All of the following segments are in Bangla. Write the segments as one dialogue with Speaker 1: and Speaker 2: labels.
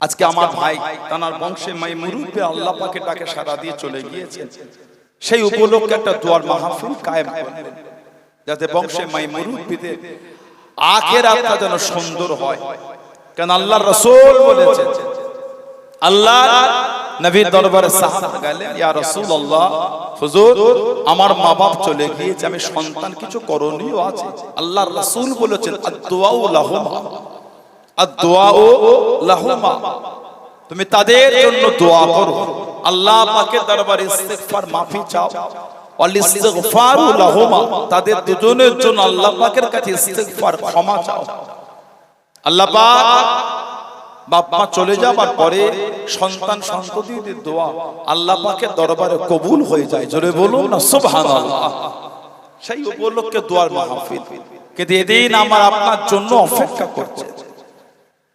Speaker 1: আজকে আমার ভাই তানার বংশে মাই মুরুব্বি আল্লাহ পাকে ডাকে সাড়া দিয়ে চলে গিয়েছেন, সেই উপলক্ষে একটা দোয়ার মাহফিল কায়েম করলেন, যাতে বংশে মাই মুরুব্বিদের আখিরাতটা যেন সুন্দর হয়। কারণ আল্লাহর রাসূল বলেছেন, আল্লাহ নবীর দরবারে সাহাবা গেলেন, ইয়া রাসূলুল্লাহ, হুজুর আমার মা বাপ চলে গিয়েছে, আমি সন্তান কিছু করণীয় আছে। আল্লাহর রাসূল বলেছেন, আদ-দুআউ লাহুমা, আদ-দুআউ লাহুমা, তুমি তাদের জন্য দোয়া করো, আল্লাহ পাকের দরবারে ইস্তিগফার মাফি চাও। ওয়াল ইস্তিগফারু লাহুমা, তাদের দুজনের জন্য আল্লাহ পাকের কাছে ইস্তিগফার ক্ষমা চাও। আল্লাহ পাক বাপ মা চলে যাবার পরে সন্তান সন্ততিদের দোয়া আল্লাহ পাকের দরবারে কবুল হয়ে যায়। জোরে বলুন না সুবহানাল্লাহ। সেই উপলক্ষে দোয়ার মাহফিল, কিন্তু এদিন আমার আপনার জন্য অপেক্ষা করছে।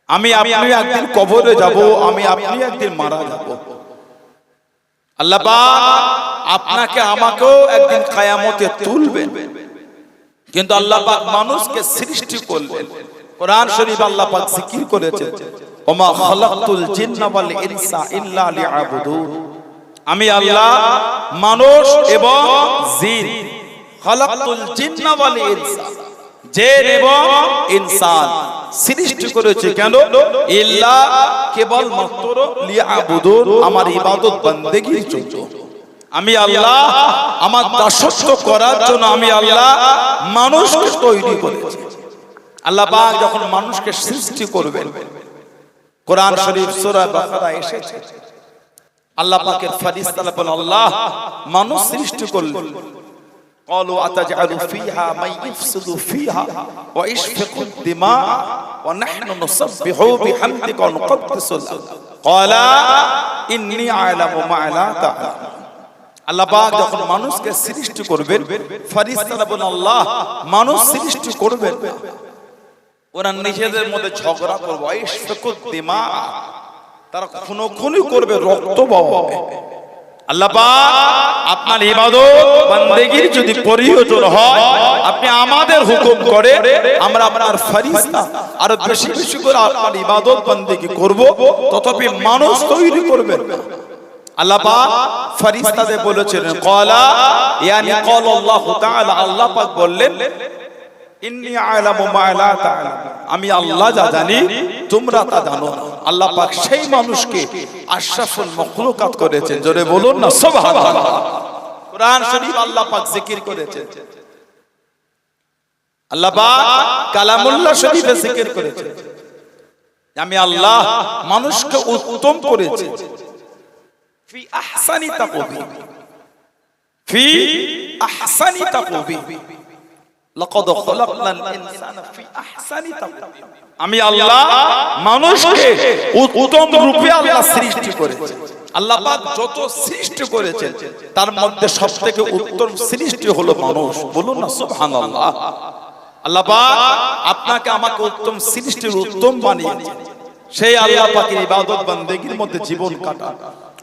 Speaker 1: আমি আপনি একদিন কবরে যাব, আমি আপনি একদিন মারা যাব। আল্লাহ পাক আপনাকে আমাকেও একদিন কিয়ামতে তুলবেন। কিন্তু আল্লাহ পাক মানুষকে সৃষ্টি করলেন, কোরআন শরীফ আল্লাহ পাক জিকির করেছেন, ওমা খালাকতুল জিন্না ওয়াল ইনসা ইল্লা লিয়াবুদুন, আমি আল্লাহ মানুষ এবং জিন, খালাকতুল জিন্না ওয়াল ইনসা, জিন এবং ইনসান সৃষ্টি করেছে কেন? ইল্লা, কেবল মাত্র লিয়াবুদুন, আমার ইবাদত বান্দেগীর জন্য। আমি আল্লাহ আমার দাসত্ব করার জন্য আমি আল্লাহ মানুষকে তৈরি করেছি। আল্লাহ পাক যখন মানুষকে সৃষ্টি করবেন, কোরআন শরীফ সূরা বাকারা এসেছে, আল্লাহ পাকের ফেরেশতারা বলেন, আল্লাহ মানুষ সৃষ্টি করলেন, ক্বালু আতাজআলু ফিহা মান ইফসিদু ফিহা ওয়া ইশফিকু দিমা ওয়া নাহনু নুসাব্বিহু বিহামদিকা ওয়া নুকদ্দিসু লাক, ক্বালা ইন্নী আ'লামু মা লা তা'লামুন। আল্লাহ পাক যখন মানুষকে সৃষ্টি করবেন, ফেরেশতারা বলেন, আল্লাহ মানুষ সৃষ্টি করবেন, ওরা নিজেদের মধ্যে ঝগড়া করবে, ইশফিকুদ দিমা, তারা খুনোখুনি করবে, রক্ত বহাবে। আল্লাহ পাক আপনার ইবাদত বান্দেগীর যদি প্রয়োজন হয়, আপনি আমাদের হুকুম করে আমরা আপনার ফেরেশতা আরো বেশি বেশি করে আপনার ইবাদত বান্দেগী করব, তথাপি মানুষ তৈরি করবেন। আল্লাহ পাক ফেরেশতাদের বলেছেন, ক্বালা, ইয়ানি ক্বালা আল্লাহু তাআলা, আল্লাহ পাক বললেন, ইন্নী আ'লামু মা লা তা'লামুন, আমি আল্লাহ যা জানি তোমরা তা জানো না। আল্লাহ পাক সেই মানুষকে আশরাফুল মাখলুকাত করেছেন। জোরে বলুন না সুবহানাল্লাহ। কোরআন শরীফ আল্লাহ পাক জিকির করেছেন, আল্লাহ পাক কালামুল্লাহ শরীফে জিকির করেছেন, আমি আল্লাহ মানুষকে উত্তম করেছি, ফি আহসানি তাকওয়িম, ফি আহসানি তাকওয়িম, লাকাদ খালাকনাল ইনসানা ফি আহসানি তাকওয়িম, আমি আল্লাহ মানুষকে উত্তম রূপে আল্লাহ সৃষ্টি করেছে। আল্লাহ পাক যত সৃষ্টি করেছেন তার মধ্যে সবথেকে উত্তম সৃষ্টি হলো মানুষ। বলুন না সুবহানাল্লাহ। আল্লাহ পাক আপনাকে আমাকে উত্তম সৃষ্টির উত্তম বানিয়েছেন, সেই আল্লাহ পাকের ইবাদত বান্দেগীর মধ্যে জীবন কাটান।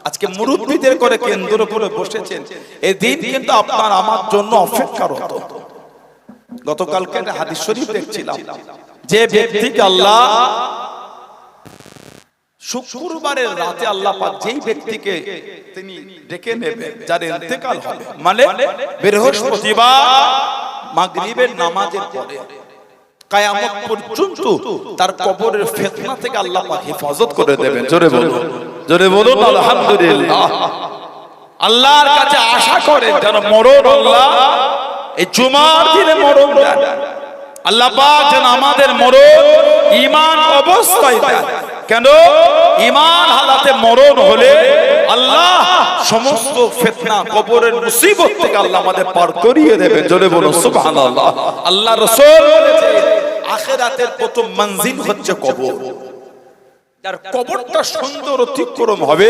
Speaker 1: আজকে মুরুব্বিদের করে কেন্দ্র করে বসেছেন, এই দিন কিন্তু আপনার আমার জন্য অপেক্ষারত। গতকালকে হাদিস শরীফ দেখছিলাম, যে ব্যক্তিকে আল্লাহ শুক্রবারের রাতে আল্লাহ পাক যেই ব্যক্তিকে তিনি ডেকে নেবেন, যার ইন্তেকাল হবে, মানে বৃহস্পতিবার মাগরিবের নামাজের পরে কিয়ামত পর্যন্ত তার কবরের ফিতনা থেকে আল্লাহ পাক হেফাজত করে দেবেন। জোরে বলুন, জোরে বলুন আলহামদুলিল্লাহ। আল্লাহর কাছে আশা করেন যেন মরণ আল্লাহ এই জুমার দিনে মরণ দেন। আল্লাহ পাক যেন আমাদের মরণ ঈমান অবস্থায় দেন। কেন? ঈমান হালাতে মরণ হলে আল্লাহ সমস্ত ফিতনা, কবরের মুসিবত থেকে আল্লাহ আমাদের পার করিয়ে দেবেন। জোরে বলুন সুবহানাল্লাহ। আল্লাহ রাসূল বলেছেন, আখিরাতের প্রথম মঞ্জিল হচ্ছে কবর। যার কবরটা সুন্দর অতিক্রম হবে,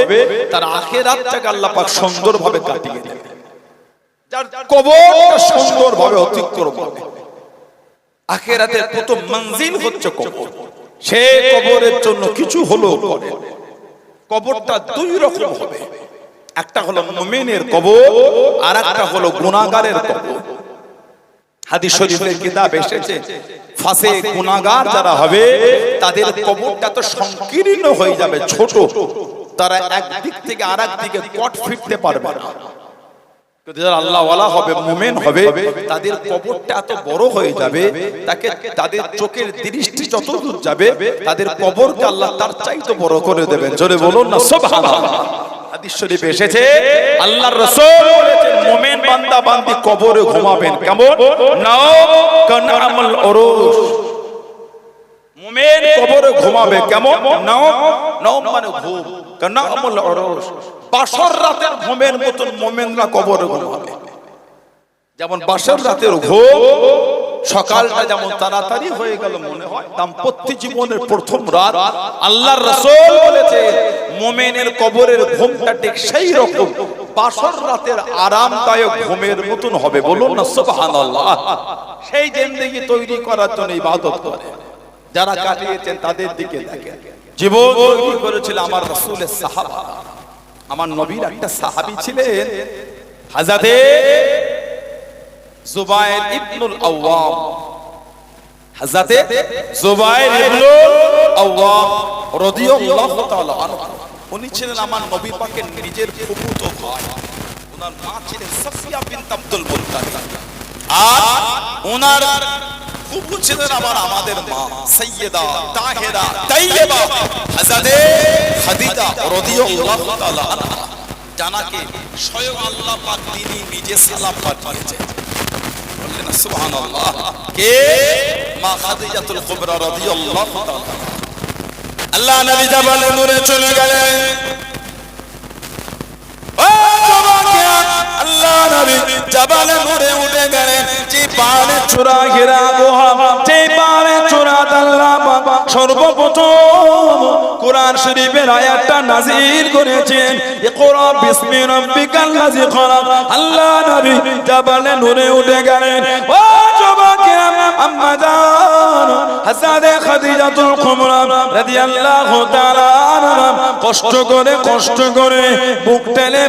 Speaker 1: তার আখিরাতটাকে আল্লাহ পাক সুন্দরভাবে কাটিয়ে দেবেন। যার কবরটা সুন্দরভাবে অতিক্রম হবে, আখিরাতের প্রথম মঞ্জিল হচ্ছে কবর। সেই কবরের জন্য কিছু হলো করে। কবরটা দুই রকম হবে, একটা হলো মুমিনের কবর আর একটা হলো গুনাহগারের কবর। হাদিস শরীফের কিতাব এসেছে ফাঁসে গুনাহগার যারা হবে তাদের কবরটা তো সংকীর্ণ হয়ে যাবে, ছোট, তারা একদিক থেকে আরেক দিকে কট ফিরতে পারবে না। যারা আল্লাহওয়ালা হবে, মুমিন হবে, তাদের কবরটা এত বড় হয়ে যাবে, তাদের চোখের দৃষ্টি যতদূর যাবে তাদের কবরকে আল্লাহ তার চাইতে বড় করে দেবেন। জোরে বলুন না সুবহানাল্লাহ। হাদিস শরীফে এসেছে আল্লাহর রাসূল বলেছেন মুমিন বান্দা বান্দি কবরে ঘুমাবেন কেমন? নাও কানামুল উরুশ। মুমিন কবরে ঘুমাবে কেমন? নাও নাও মানে ঘুম, কানামুল উরুশ। বাসর রাতের ঘুমের মতন মুমিনরা কবরে ঘুমাবে। যেমন বাসর রাতের ঘুম সকালটা যেমন তাড়াতাড়ি হয়ে গেল মনে হয়, দাম্পত্য জীবনের প্রথম রাত আল্লাহর রাসূল বলেছে মুমিনের কবরের ঘুমটা ঠিক সেই রকম বাসর রাতের আরামদায়ক ঘুমের মতন হবে। বলুন না সুবহানাল্লাহ। সেই জিন্দেগি তৈরি করার জন্য ইবাদত করে যারা কাটিয়েছেন তাদের দিকে দেখেন। জীবন তৈরি করেছিল আমার রাসূলের সাহাবা। আমার নবীর একটা সাহাবী ছিলেন হযরতে জুবায়ের ইবনুল আওয়াম। হযরতে জুবায়ের ইবনুল আওয়াম রাদিয়াল্লাহু তাআলা আনহু, উনি ছিলেন আমার নবী পাকের নিজের ফুফুতো ভাই। ওনার মা ছিলেন সাফিয়া বিনত আব্দুল মুত্তালিব, আর ওনার ফুফু ছিলেন আমাদের মা সাইয়্যিদা তাহেরা তাইয়্যিবা হযরতে খাদিজা রাদিয়াল্লাহু তাআলা আনহা, জানাকে স্বয়ং আল্লাহ পাক তিনি নিজে সালাম পাঠিয়েছেন। বললেন সুবহানাল্লাহ। কে? মা খাদিজাতুল কুবরা রাদিয়াল্লাহু তাআলা। আল্লাহ নবী জাবালে নূরে চলে গেলেন। ও জবান, আল্লাহ নবী জাবালে নূরে উঠে গেলেন। যে পাহাড়ে চূড়া ঘেরা গুহা, যে পাহাড়ে চূড়া আল্লাহ পাক সর্বপ্রথম কোরআন শরীফের আয়াতটা নাযিল করেছেন, ইকরা বিসমি রাব্বিকাল্লাযী খলাক। আল্লাহ নবী জাবালে নূরে উঠে গেলেন। ও জবান, আম্মা জান হযরত খাদিজাতুল কুবরা রাদিয়াল্লাহু তাআলা আনহা কষ্ট করে বুক টেনে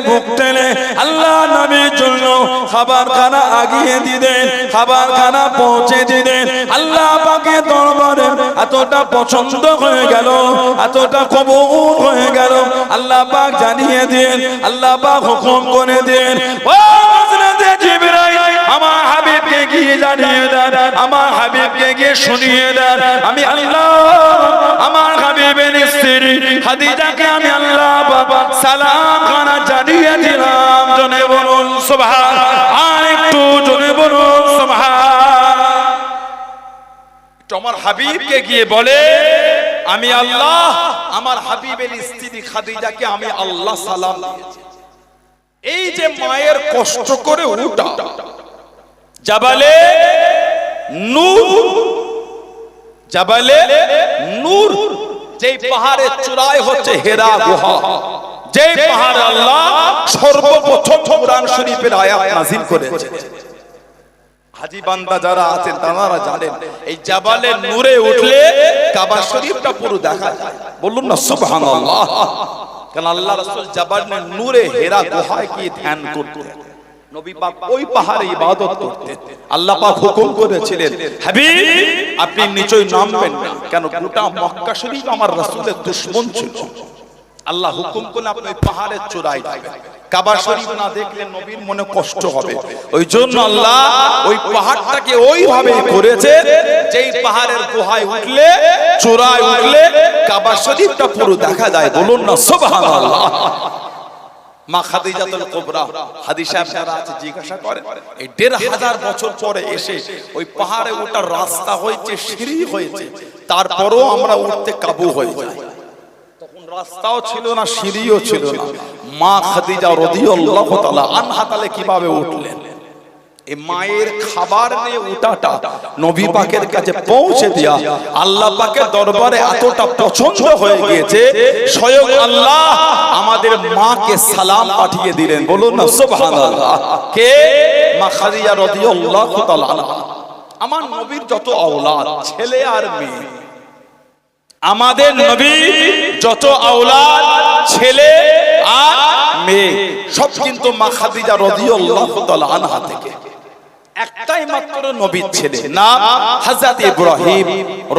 Speaker 1: আল্লাহ নবীর জন্য খাবারখানা আগিয়ে দিলেন, খাবারখানা পৌঁছে দিলেন। আল্লাহ পাকের দরবারে এতটা পছন্দ হয়ে গেল, এতটা কবুল হয়ে গেল, আল্লাহ পাক জানিয়ে দেন, আল্লাহ পাক হুকুম করে দেন, ও হযরতে জিবরাইল আমার হাবিবকে গিয়ে জানিয়ে দেন, আমার হাবিবকে গিয়ে শুনিয়ে দেন, আমি আল্লাহ আমার হাবিবের স্ত্রী খাদিজাকে আমি আল্লাহ বাবা সালাম খানা জানিয়ে দিলাম। জনে বলুন সুবহানাল্লাহ। আর একটু জনে বলুন সুবহানাল্লাহ। তোমার হাবিবকে গিয়ে বলে আমি আল্লাহ আমার হাবিবের স্ত্রী খাদিজাকে আমি আল্লাহ সালাম দিয়েছি। এই যে মায়ের কষ্ট করে উঠা জাবালে নূর, জাবালে নূর, যে পাহাড়ের চূড়ায় হচ্ছে হেরা গুহা, যে পাহাড় আল্লাহ সর্বপ্রথম কোরআন শরীফের আয়াত নাযিল করেছে। হাজী বান্দা যারা আছেন তারা জানেন এই জাবালে নূরে উঠলে কাবা শরীফটা পুরো দেখা যায়। বলুন না সুবহানাল্লাহ। কারণ আল্লাহ রাসূল জাবালে নূরে হেরা গুহায় গিয়ে ধ্যান করতেন, নবী পাক ওই পাহাড়ে ইবাদত করতেন। আল্লাহ পাক হুকুম করেছিলেন হাবিব আপনি নিচে নামবেন না, কেন গোটা মক্কা শরীফ আমার রাসূলের দুশমন ছিল। আল্লাহ হুকুম করলে আপনি ওই পাহাড়ের চূড়ায় যাবেন, কাবা শরীফ না দেখলে নবীর মনে কষ্ট হবে। ওই জন্য আল্লাহ ওই পাহাড়টাকে ওইভাবে করেছে যেই পাহাড়ের গুহায় উঠলে, চূড়ায় উঠলে কাবা শরীফটা পুরো দেখা যায়। বলুন না সুবহানাল্লাহ। মা খাদিজাতুল কুবরা হাদিস সাহেবরা আছে জিজ্ঞাসা করে এই ১৫০০ বছর পরে এসে ওই পাহাড়ে ওঠার রাস্তা হয়েছে, সিঁড়ি হয়েছে, তারপরও আমরা উঠতে কাবু হয়ে যাই। তখন রাস্তাও ছিল না, সিঁড়িও ছিল না। মা খাদিজা রাদিয়াল্লাহু তাআলা আনহা তাহলে কিভাবে উঠলেন? এই মায়ের খাবার নিয়ে উঠাটা নবী পাকের কাছে পৌঁছে দিয়া আল্লাহ পাকের দরবারে এতটা পছন্দ হয়ে গিয়েছে, স্বয়ং আল্লাহ আমাদের মাকে সালাম পাঠিয়ে দিলেন। বলুন না সুবহানাল্লাহ। কে? মা খাদিজা রাদিয়াল্লাহু তাআলা আনহা। আমার নবীর যত আওলাদ ছেলে আর মেয়ে, আমাদের নবী যত আওলাদ ছেলে আর মেয়ে সব কিন্তু মা খাদিজা রাদিয়াল্লাহু তাআলা আনহা থেকে। একটাই মাত্র নবীর ছেলে, নাম হযরত ইব্রাহিম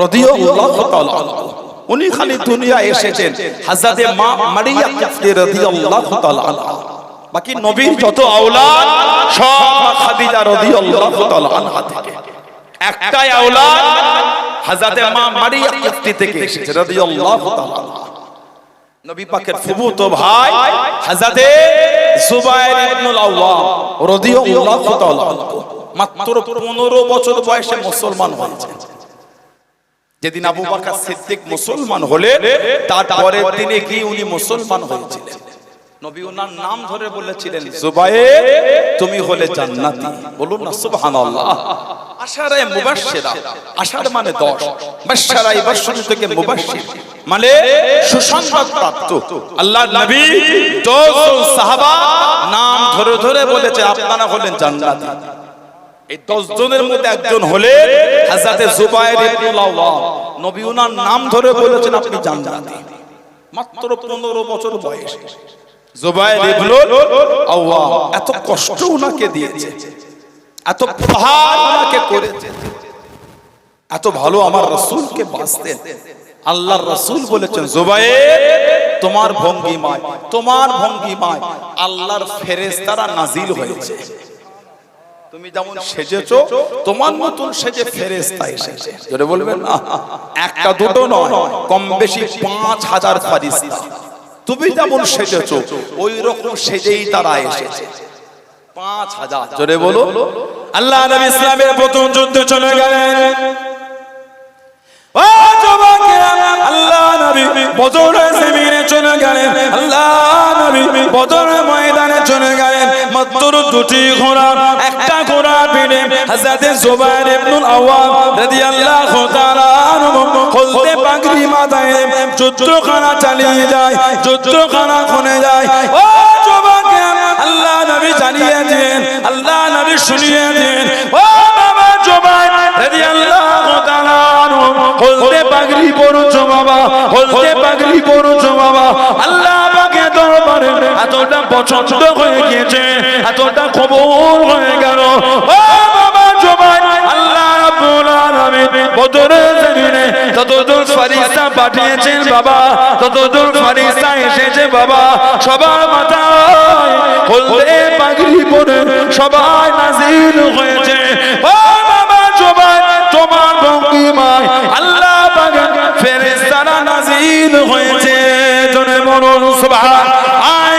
Speaker 1: রাদিয়াল্লাহু তাআলা আনহু। উনি খালি দুনিয়া এসেছেন হযরত মা মারিয়াম রাদিয়াল্লাহু তাআলা আনহা। বাকি নবীর যত আওলাদ সব খাদিজা রাদিয়াল্লাহু তাআলা আনহা থেকে। একটাই আওলাদ হযরত মা মারিয়াম থেকে এসেছে রাদিয়াল্লাহু তাআলা আনহা। নবী পাকের ফুফুতো ভাই হযরত জুবায়ের ইবনুল আওয়াম রাদিয়াল্লাহু তাআলা আনহু মাত্র 15 বছর বয়সে মুসলমান হয়েছে। যেদিন আবু বকর সিদ্দিক মুসলমান হলেন তার পরের দিনে কি উনি মুসলমান হয়েছিলেন। নবী ওনার নাম ধরে বলেছিলেন, জুবায়ের তুমি হলে জান্নাতি। বলুন না সুবহানাল্লাহ। আশারায়ে মুবাশশিরা, আশার মানে 10, বাশশারায়ে বাশশার থেকে মুবাশশির মানে সুসংবাদ প্রাপ্ত। আল্লাহর নবী 10 সাহাবা নাম ধরে ধরে বলেছে আপনারা হলেন জান্নাতি। এই 10 জনের মধ্যে একজন হলেন হযরত জুবায়ের ইবনুল আওয়াম। নবী ওনার নাম ধরে বলেছেন আপনি জান্নাতি। মাত্র 15 বছর বয়স জুবায়ের ইবনুল আওয়াম। এত কষ্ট ওনাকে দিয়েছে, এত প্রহার ওনাকে করেছে, এত ভালো আমার রাসূলকে বাসতেন। আল্লাহর রাসূল বলেছেন, জুবায়ের তোমার ভঙ্গিমায় আল্লাহর ফেরেশতারা নাজিল হয়েছে। তুমি যেমন সেজেছো তোমার মতন সেজে ফেরেশতা এসেছে। জোরে বলবেন না, একটা দুটো নয়, কম বেশি 5000 ফেরেশতা। তুমি যেমন সেজেছো ওই রকম সেজেই তারা এসেছে 5000। জোরে বলো। আল্লাহ নবী ইসলামের প্রথম যুদ্ধে চলে গেলেন। ও যুবকেরা, আল্লাহ নবী বদরের জমিনে চলে গেলেন। আল্লাহ নবী বদরের ময়দানে চলে গেলেন। মাত্র 2টি ঘোড়া, একটা ঘোড়া পিঠে হযরত জুবায়ের ইবনুল আওয়াম রাদিয়াল্লাহু তাআলা আনহু হলদে পাগড়ি মাথায় যুদ্ধখানা চালিয়ে যায়, যুদ্ধখানা খুনে যায়। ও যুবকেরা, আল্লাহ নবী জানিয়ে দেন, আল্লাহ নবী শুনিয়ে দেন, ও বাবা জুবায়ের রাদিয়াল্লাহু তাআলা আনহু হলদে পাগড়ি পরছো বাবা, হলদে পাগড়ি পরছো বাবা। আল্লাহ পাকে দরবারে এতটা পছন্দ হয়ে গিয়েছে, এতটা কবুল হয়ে গেল। ও বাবা জুবায়ের, আল্লাহ রাব্বুল আলামিন বদরের জমিনে ততদূর ফেরেশতা পাঠিয়েছেন বাবা, ততদূর ফেরেশতা এসেছে বাবা। সবার মাথায় হলদে পাগড়ি পরে সবাই নাজিল হয়েছে। ও বাবা জুবায়ের, তোমার ভঙ্গিমায় আল্লাহ পাকের ফেরেশতারা নাজিল হয়েছে। জোরে বলুন সুবহান,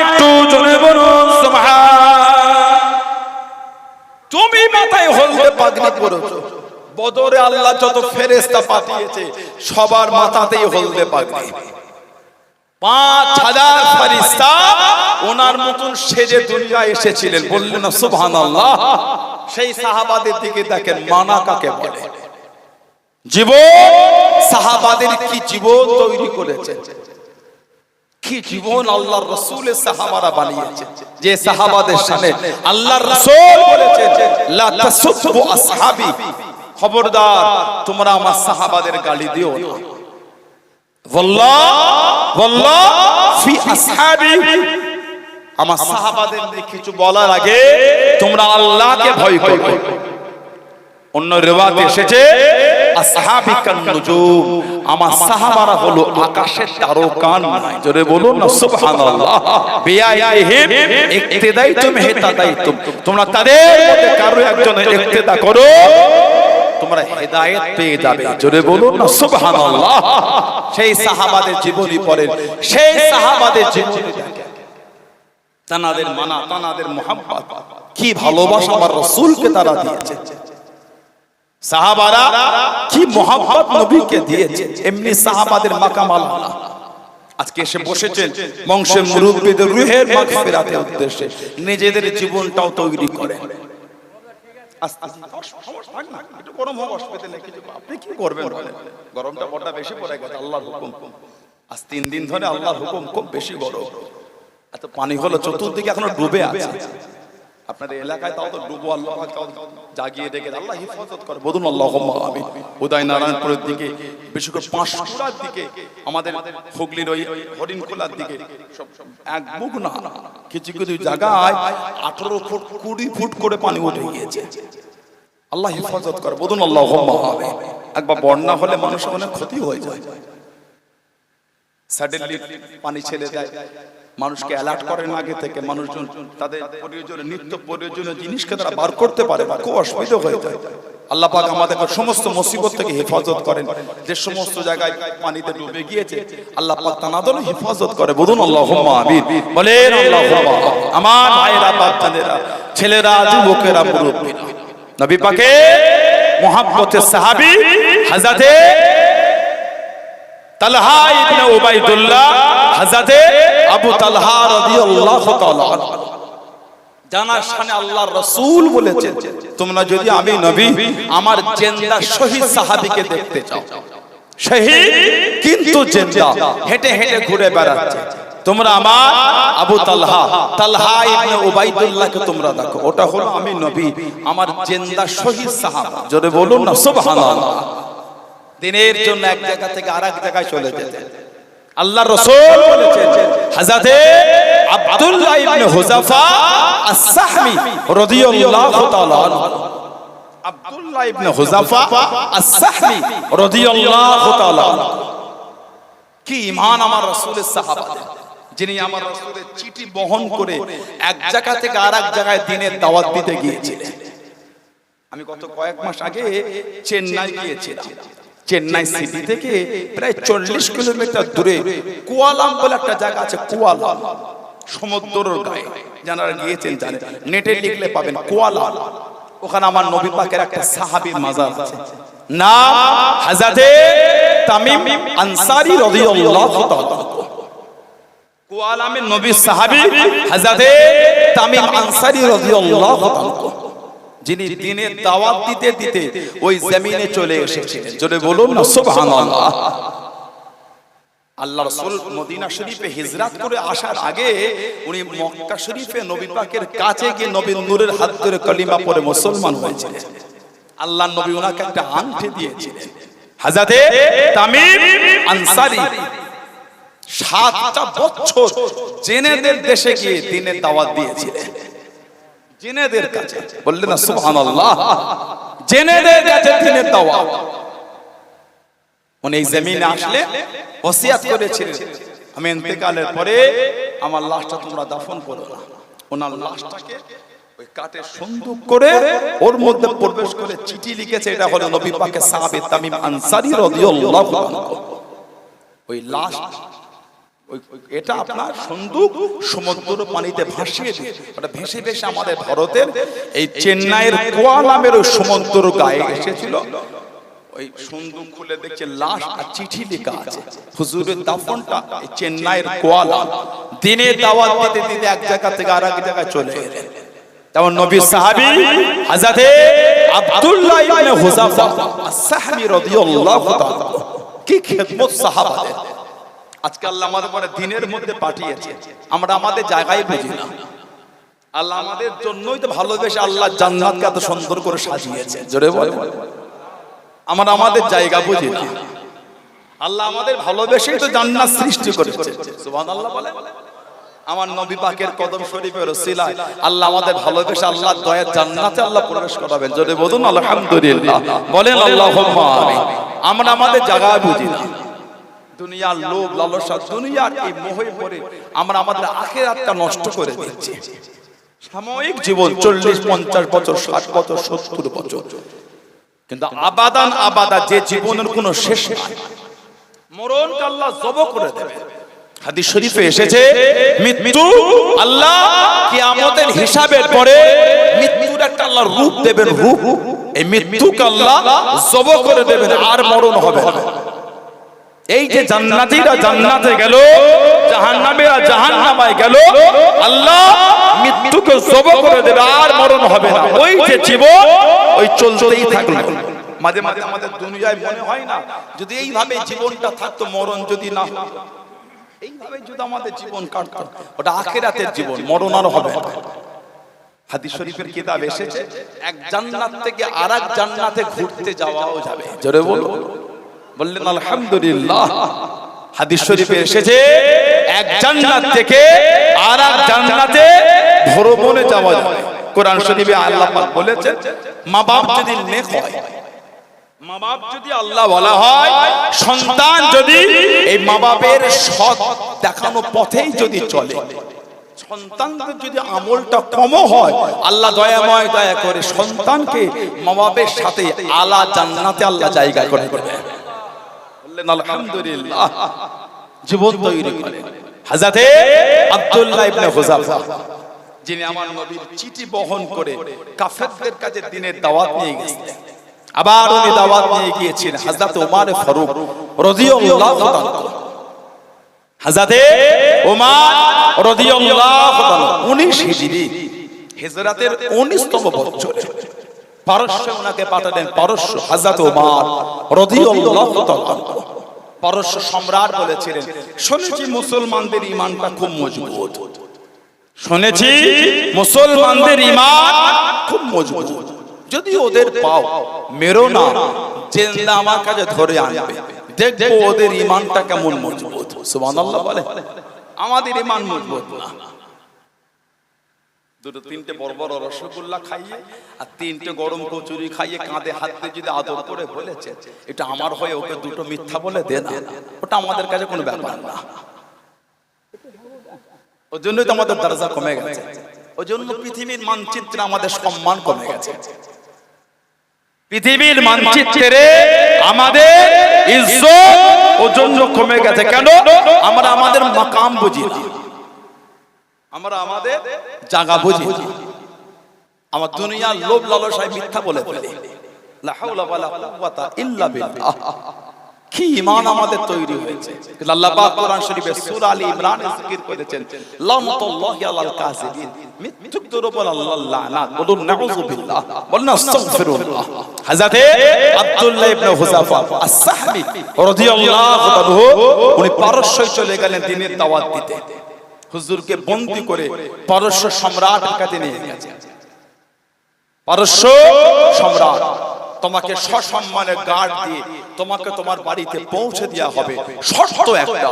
Speaker 1: একটু জোরে বলুন সুবহান। তুমি মাথায় হলদে পাগড়ি পরেছো, বদরে আল্লাহ যত ফেরেশতা পাঠিয়েছে সবার মাথাতেই হলদে পাগড়ি। 5000 ফেরেশতা ওনার মতন সেজে দুনিয়া এসেছিলেন। বললেন না সুবহানাল্লাহ। সেই সাহাবাদের দিকে দেখেন, মানা কাকে বলে। জীবন, সাহাবাদের কি জীবন তৈরি করেছে, কি জীবন আল্লাহর রাসূলের সাহাবারা বানিয়েছে। যে সাহাবাদের সামনে আল্লাহর রাসূল বলেছেন, লা তাসুব্বু আসহাবি, খবরদার তোমরা আমার সাহাবাদের গালি দিও না। ওয়াল্লাহ ফি আসহাবি, আমার সাহাবাদের নিয়ে কিছু বলার আগে তোমরা আল্লাহকে ভয় করো। অন্য রিওয়ায়াতে এসেছে আসহাবি কান নুজুম, আমার সাহাবারা হলো আকাশের তারকা। জোরে বলুন না সুবহানাল্লাহ। বিআইহিম ইক্তিদাইতুম হিতাদাইতুম, তোমরা তাদের মধ্যে কারো একজনের ইক্তিদা করো, তোমরা হেদায়েত পেয়ে যাবে। জোরে বলুন না সুবহানাল্লাহ। সেই সাহাবাদের জীবনী পড়েন, সেই সাহাবাদের জীবনী দেখেন, তানাদের মানা, তানাদের মুহাব্বত, কি ভালোবাসা আমার রাসূলকে তারা দিয়েছে। সাহাবারা কি মুহাব্বত নবীকে দিয়েছে। এমনি সাহাবাদের মাকাম আল্লাহ। আজকে এসে বসেছেন বংশের মুরব্বিদের রূহের মাগফিরাতের উদ্দেশ্যে, নিজেদের জীবনটাও তৈরি করেন। আপনি কি করবেন বলেন? গরমটা বড় বেশি পড়ে গেছে, আল্লাহর হুকুম। আজ 3 দিন ধরে আল্লাহর হুকুম খুব বেশি গরম। এত পানি হলো চতুর্দিকে এখনো ডুবে আছে। আপনাদের এলাকায় তাও তো ডুবো, আল্লাহ জাগিয়ে রেখে আল্লাহ হিফাজত করে। বলুন আল্লাহুম্মা আমিন। উদয় নারায়ণপুরের দিকে, বিশেষ করে 5টার দিকে, আমাদের হুগলির ওই হরিণখোলার দিকে সব এক বুক না, কিছু কিছু জায়গায় 18 ফুট 20 ফুট করে পানি উঠে গিয়েছে। আল্লাহ হেফাজত করে, বলুন আল্লাহুম্মা আমিন। একবার বন্যা হলে মানুষের অনেক ক্ষতি হয়ে যায়, সাডেনলি পানি ছেড়ে দেয়, মানুষকে অ্যালার্ট করেন আগে থেকে, মানুষজন তাদের প্রয়োজনীয় নিত্য প্রয়োজনীয় জিনিসকে তারা বার করতে পারে না, খুব অসুবিধা হয়ে যায়। আল্লাহ পাক আমাদেরকে সমস্ত মুসিবত থেকে হেফাজত করেন। যে সমস্ত জায়গায় পানিতে ডুবে গিয়েছে আল্লাহ পাক তানাদের হেফাজত করে, বলুন আল্লাহুম্মা আমিন, বলেন আল্লাহুম্মা। আমার ভাইরা, বাচ্চাদেরা, ছেলেরা, যুবকেরা, মুরব্বীরা, নবী পাকের মুহাব্বতের সাহাবী হযরতে তালহা ইবনে উবাইদুল্লাহ, হযরতে আবু তালহা রাদিয়াল্লাহু তাআলা জানার শানে আল্লাহর রাসূল বলেছেন, তোমরা যদি আমি নবী আমার জিন্দা শহীদ সাহাবীকে দেখতে চাও, শহীদ কিন্তু জিন্দা, হেঁটে হেঁটে ঘুরে বেড়াচ্ছে, তোমরা আমার আবু তালহা ইবনে উবাইদুল্লাহকে তোমরা দেখো, ওটা হলো আমি নবী আমার জিন্দা শহীদ সাহাবা। জোরে বলুন না সুবহানাল্লাহ। দিনের জন্য এক জায়গা থেকে আরেক জায়গায় চলে যেতেন। আল্লাহর রাসূল বলেছেন, হযরতে আব্দুল্লাহ ইবনে হুযাফা আস-সাহমি রাদিয়াল্লাহু তাআলা আনহু, আব্দুল্লাহ ইবনে হুযাফা আস-সাহমি রাদিয়াল্লাহু তাআলা আনহু, কি ঈমান আমার রাসূলের সাহাবাদের, যিনি আমার রাসূলের চিঠি বহন করে এক জায়গা থেকে আরেক জায়গায় দ্বীনের দাওয়াত দিতে গিয়েছিলেন। আমি গত কয়েক মাস আগে চেন্নাই গিয়েছিলাম। চেন্নাই সিটি থেকে প্রায় 40 কিলোমিটার দূরে কুয়ালাম বলে একটা জায়গা আছে, কুয়ালাম, সমুদ্রের গায়ে, যারা গিয়েছেন জানেন, নেটে লিখলে পাবেন কুয়ালাম। ওখানে আমার নবী পাকের একটা সাহাবীর মাজার আছে, নাম হযরতে তামিম আনসারী রাদিয়াল্লাহু তাআলা। কুয়ালামের নবী সাহাবী হযরতে তামিম আনসারী রাদিয়াল্লাহু তাআলা, যিনি দ্বীনের দাওয়াত দিতে দিতে ওই জমিনে চলে এসেছিলেন। জোরে বলুন না সুবহানাল্লাহ। আল্লাহ রাসূল মদিনা শরীফে হিজরত করে আসার আগে উনি মক্কা শরীফে নবী পাকের কাছে গিয়ে নবীর নূরের হাত ধরে কলিমা পড়ে মুসলমান হয়েছিলেন। আল্লাহর নবী ওনাকে একটা আংটি দিয়েছিলেন। হযরতে তামিম আনসারী 7টা বছর জিনেদের দেশে গিয়ে দ্বীনের দাওয়াত দিয়েছিলেন, জিনেদের কাছে, বললেন না সুবহানাল্লাহ, জিনেদের কাছে দ্বীনের দাওয়াত। উনি এই জমিনে আসলে ওসিয়াত করেছিলেন, আমি ইন্তেকালের পরে আমার লাশটা তোমরা দাফন করো না, ওনার লাশটাকে ওই কাঠের সন্দুক করে ওর মধ্যে প্রবেশ করে চিঠি লিখেছে, এটা হলো নবী পাকের সাহাবী তামিম আনসারী রাদিয়াল্লাহু আনহু। ওই লাশ, এটা আপনার সন্দুক সমুদ্র পানিতে ভাসিয়ে দিয়ে, ওটা ভেসে ভেসে আমাদের ভারতের এই চেন্নাইয়ের কুয়ালামের ওই সমুদ্র গায়ে এসেছিল। ওই সন্দুক খুলে দেখছে লাশ আর চিঠি লেখা আছে, হুজুরের দাফনটা এই চেন্নাইয়ের কুয়ালাম, দিনের দাওয়াত দিতে দিতে এক জায়গা থেকে আরেক জায়গায় চলে গেলেন। যেমন নবী সাহাবী হযরতে আব্দুল্লাহ ইবনে হুযাফা আস-সাহমি রাদিয়াল্লাহু তাআলা, কি খেদমত সাহাবাদের। আজকে আল্লাহ আমাদের পরে দিনের মধ্যে পাঠিয়েছে, আমরা আমাদের জায়গায় বুঝি না। আল্লাহ আমাদের জন্যই তো ভালোবেসে আল্লাহ জান্নাতকে এত সুন্দর করে সাজিয়েছে। জোরে বল, আমরা আমাদের জায়গা বুঝি না। আল্লাহ আমাদের ভালোবেসেই তো জান্নাত সৃষ্টি করেছে। সুবহানাল্লাহ বলে। আমার নবী পাকের কদম শরীফের ওসিলায় আল্লাহ আমাদের ভালোবেসে আল্লাহর দয়ার জান্নাতে আল্লাহ প্রবেশ করাবেন। জোরে বলুন আলহামদুলিল্লাহ, বলেন আল্লাহুম্মা আমিন। আমরা আমাদের জায়গা বুঝি না। দুনিয়ার লোভ লালসা, দুনিয়ার এই মোহে পড়ে আমরা আমাদের আখিরাতটা নষ্ট করে দিচ্ছি। সাময়িক জীবন 40-50 বছর, 60 বছর, 70 বছর, কিন্তু আবাদান আবাদা যে জীবনের কোনো শেষ নাই, মরণকে আল্লাহ জব করে দেবে। হাদিস শরীফে এসেছে, মৃত্যু আল্লাহ কিয়ামতের হিসাবের পরে মৃত্যুর একটা আল্লাহ রূপ দেবেন, রূপ, এই মৃত্যুকে আল্লাহ জব করে দেবেন, আর মরণ হবে না। এই যে জান্নাতীরা জান্নাতে গেল, জাহান্নামীরা জাহান্নামে গেল, আল্লাহ মৃত্যুকে জব করে দেবে, আর মরণ হবে না। ওই যে জীবন ওই চলতেই থাকলো। মাঝে মাঝে আমাদের দুনিয়ায় মনে হয় না, যদি এইভাবে জীবনটা থাকতো, মরণ যদি না হতো, এইভাবে যদি আমাদের জীবন কাটতো, ওটা আখিরাতের জীবন, মরণ আর হবে না। হাদিস শরীফের কিতাব এসেছে, এক জান্নাত থেকে আরেক জান্নাতে ঘুরতে যাওয়াও যাবে। জোরে বলো, বললেন আলহামদুলিল্লাহ। হাদিস শরীফে এসেছে, এক জান্নাত থেকে আরেক জান্নাতে ভ্রমণে যাওয়া যাবে। কোরআন শরীফে আল্লাহ পাক বলেছেন মা বাপ যদি নেক হয়, মা বাপ যদি আল্লাহ বলা হয়, সন্তান যদি এই মা বাপের সৎ দেখানো পথেই যদি চলে, সন্তানদের যদি আমলটা কম হয়, আল্লাহ দয়াময় দয়া করে সন্তানকে মা বাপের সাথে আলা জান্নাতে আল্লাহ জায়গা করে দেবে। বললেন আলহামদুলিল্লাহ। জীবন তৈরি করে হযরতে আব্দুল্লাহ ইবনে হুযাফা, যিনি আমার নবীর চিঠি বহন করে কাফেরদের কাছে দ্বীনের দাওয়াত নিয়ে গেছেন। আবার উনি দাওয়াত নিয়ে গিয়েছেন হযরত ওমর ফারুক রাদিয়াল্লাহু তাআলা। হযরতে ওমর রাদিয়াল্লাহু তাআলা 19 হিজরি হিজরাতের 19তম বছরে পারস্যে ওনাকে পাঠালেন। পারস্য হযরত ওমর রাদিয়াল্লাহু তাআলা পারস্য সম্রাট বলেছিলেন, শুনেছি মুসলমানদের ঈমানটা খুব মজবুত, শুনেছি মুসলমানদের ঈমান খুব মজবুত, যদি ওদের পাও মেরো না, জিন্দা আমার কাছে ধরে আনবে, দেখবো ওদের ঈমানটা কেমন মজবুত। সুবহানাল্লাহ বলে। আমাদের ঈমান মজবুত না। দুটো তিনটে বড় বড় রসগোল্লা খাইয়ে আর তিনটে গরম কচুরি খাইয়ে কাঁধে হাত দিয়ে যদি আদর করে বলেছে এটা আমার হয়ে ওকে দুটো মিথ্যা বলে দে না, ওটা আমাদের কাছে কোনো ব্যাপার না। ওই জন্যই তো আমাদের দরজা কমে গেছে, ওই জন্য পৃথিবীর মানচিত্রে আমাদের সম্মান কমে গেছে, পৃথিবীর মানচিত্রে আমাদের ইজ্জত ওর জন্য কমে গেছে। কেন? আমরা আমাদের মাকাম বুঝি না, আমরা আমাদের জায়গা বুঝি না, আমার দুনিয়ার লোভ লালসায় মিথ্যা বলে ফেলি। লা হাওলা ওয়ালা কুওয়াতা ইল্লা বিল্লাহ। কি ঈমান আমাদের তৈরি হয়েছে। আল্লাহ পাক কোরআন শরীফে সূরা আলী ইমরানে জিকির করেছেন, লানাতুল্লাহি আলাল কাযিবিন, মিথ্যুকদের উপর আল্লাহর লানাত। বলুন নাউযু বিল্লাহ, বলুন আস্তাগফিরুল্লাহ। হযরতে আব্দুল্লাহ ইবনে হুযাফা আস-সাহমি রাদিয়াল্লাহু আনহু উনি পারস্যে চলে গেলেন দ্বীনের দাওয়াত দিতে। হুজুরকে বন্দী করে পারস্য সম্রাটের কাছে নিয়ে গেছেন। পারস্য সম্রাট তোমাকে সসম্মানে গার্ড দিয়ে তোমাকে তোমার বাড়িতে পৌঁছে দেওয়া হবে, শর্ত একটা,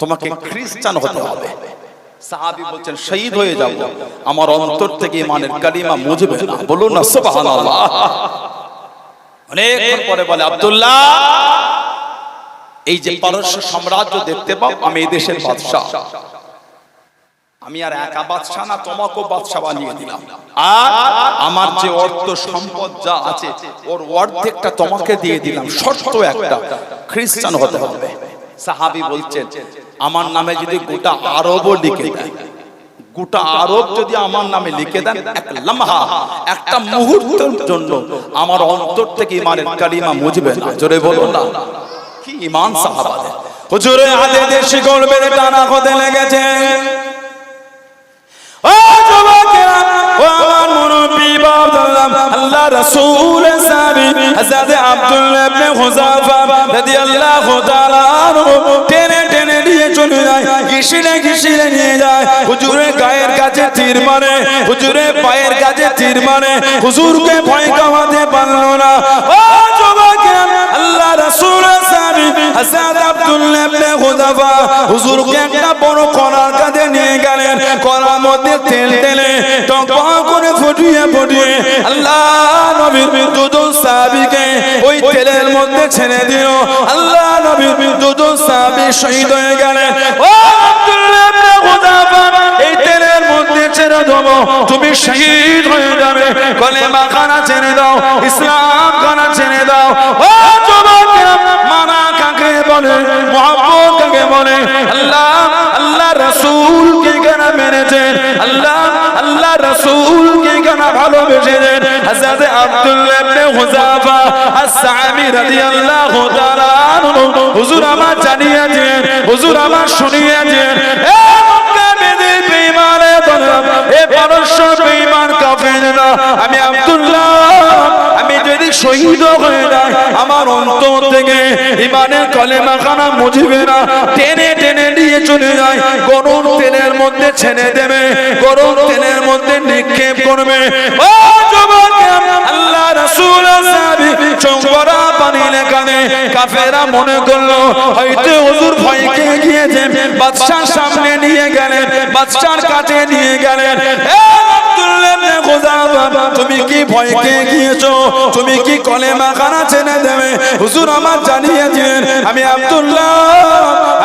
Speaker 1: তোমাকে খ্রিস্টান হতে হবে। সাহাবী বলছেন শহীদ হয়ে যাব, আমার অন্তর থেকে ঈমানের কালিমা মুজবে না। বলুন না সুবহানাল্লাহ। অনেকক্ষণ পরে বলে আব্দুল্লাহ, এই যে পারস্য সাম্রাজ্য দেখতে পাও, আমি এই দেশের বাদশা, আমি আর একা বাদশা না, তোমাকেও বাদশা বানিয়ে দিলাম, আর আমার যে অর্থ সম্পদ যা আছে ওর অর্ধেকটা তোমাকে দিয়ে দিলাম, শর্ত একটা, খ্রিস্টান হতে হবে। সাহাবী বলছেন আমার নামে যদি গোটা আরবও লিখে দেন, গোটা আরব যদি আমার নামে লিখে দেন, এক লম্হা, একটা মুহূর্তের জন্য আমার অন্তর থেকে ঈমানের কালিমা মুজবে না। জোরে বলুন না, কি ঈমান সাহাবাদের। হুজুরের হাতে যে শিকল বেঁধে টানা হতে লেগেছে। ও যুবকেরা, ও আমার মুরব্বি বাবা, আল্লাহ রাসূলের সাহাবী হযরত আব্দুল্লাহ ইবনে হুযাফা রাদিয়াল্লাহু তাআলা আনহু টেনে টেনে নিয়ে চলে যায়, ঘিসিয়ে ঘিসিয়ে নিয়ে যায়। হুজুরের গায়ের কাছে তীর মারে, হুজুরের পায়ের কাছে তীর মারে, হুজুরকে ভয় কামাতে পারল না। ও যুবকেরা, আল্লাহ রাসূলের সাহাবী হযরত আব্দুল্লাহ ইবনে হুযাফা হুজুরকে একটা বড় কড়ার কাছে নিয়ে গেলেন। কড়ার মধ্যে তেল ঢেলে টক করে ফুটিয়ে ফুটিয়ে আল্লাহ নবীর দুজন সাহাবীকে ওই তেলের মধ্যে ছেড়ে দিল। আল্লাহ নবীর দুজন সাহাবী শহীদ হয়ে গেলেন। ও আব্দুল্লাহ ইবনে হুযাফা, এই তেলের মধ্যে ছেড়ে দেবো, তুমি শহীদ হয়ে যাবে, কলেমা খানা ছেড়ে দাও, ইসলাম খানা ছেড়ে দাও। ও যুবকেরা, মানা কাকে বলে, মুহাব্বত কাকে বলে? আল্লাহ আল্লাহ রাসূলকে কেন মেরেছেন, আল্লাহ আল্লাহ রাসূলকে কেন ভালোবেসেছেন? হযরত আব্দুল্লাহ ইবনে হুযাফা আস-সাহাবী রাদিয়াল্লাহু তাআলা আনহু হুজুর আমার জানিয়েছেন, হুজুর আমার শুনিয়েছেন, এ মক্কা বেদে বেঈমানে বললাম, এ পারস্য বেঈমান কাফেররা, আমি আব্দুল্লাহ, আমি যদি শহীদ হয়ে যাই, আমার অন্তর থেকে ঈমানের কলেমা খানা মুজবে না। টেনে টেনে নিয়ে চলে যায়, গরম তেলের মধ্যে ছেড়ে দেবে, গরম তেলের মধ্যে নিক্ষেপ করবে। ও যুবকেরা, আল্লাহ রাসূলের সাহাবী চোখভরা পানি লেখানে কাফেররা মনে করলো হয়তো হুজুর ভয় পেয়ে গিয়েছেন, বাদশার সামনে নিয়ে গেলেন, বাদশার কাছে নিয়ে গেলেন। এ আব্দুল্লাহ ইবনে হুযাফা কি ভয় পেয়ে গিয়েছো? তুমি কি কলেমা খানা ছেড়ে দেবে? হুজুর আমার জানিয়েছেন আমি আব্দুল্লাহ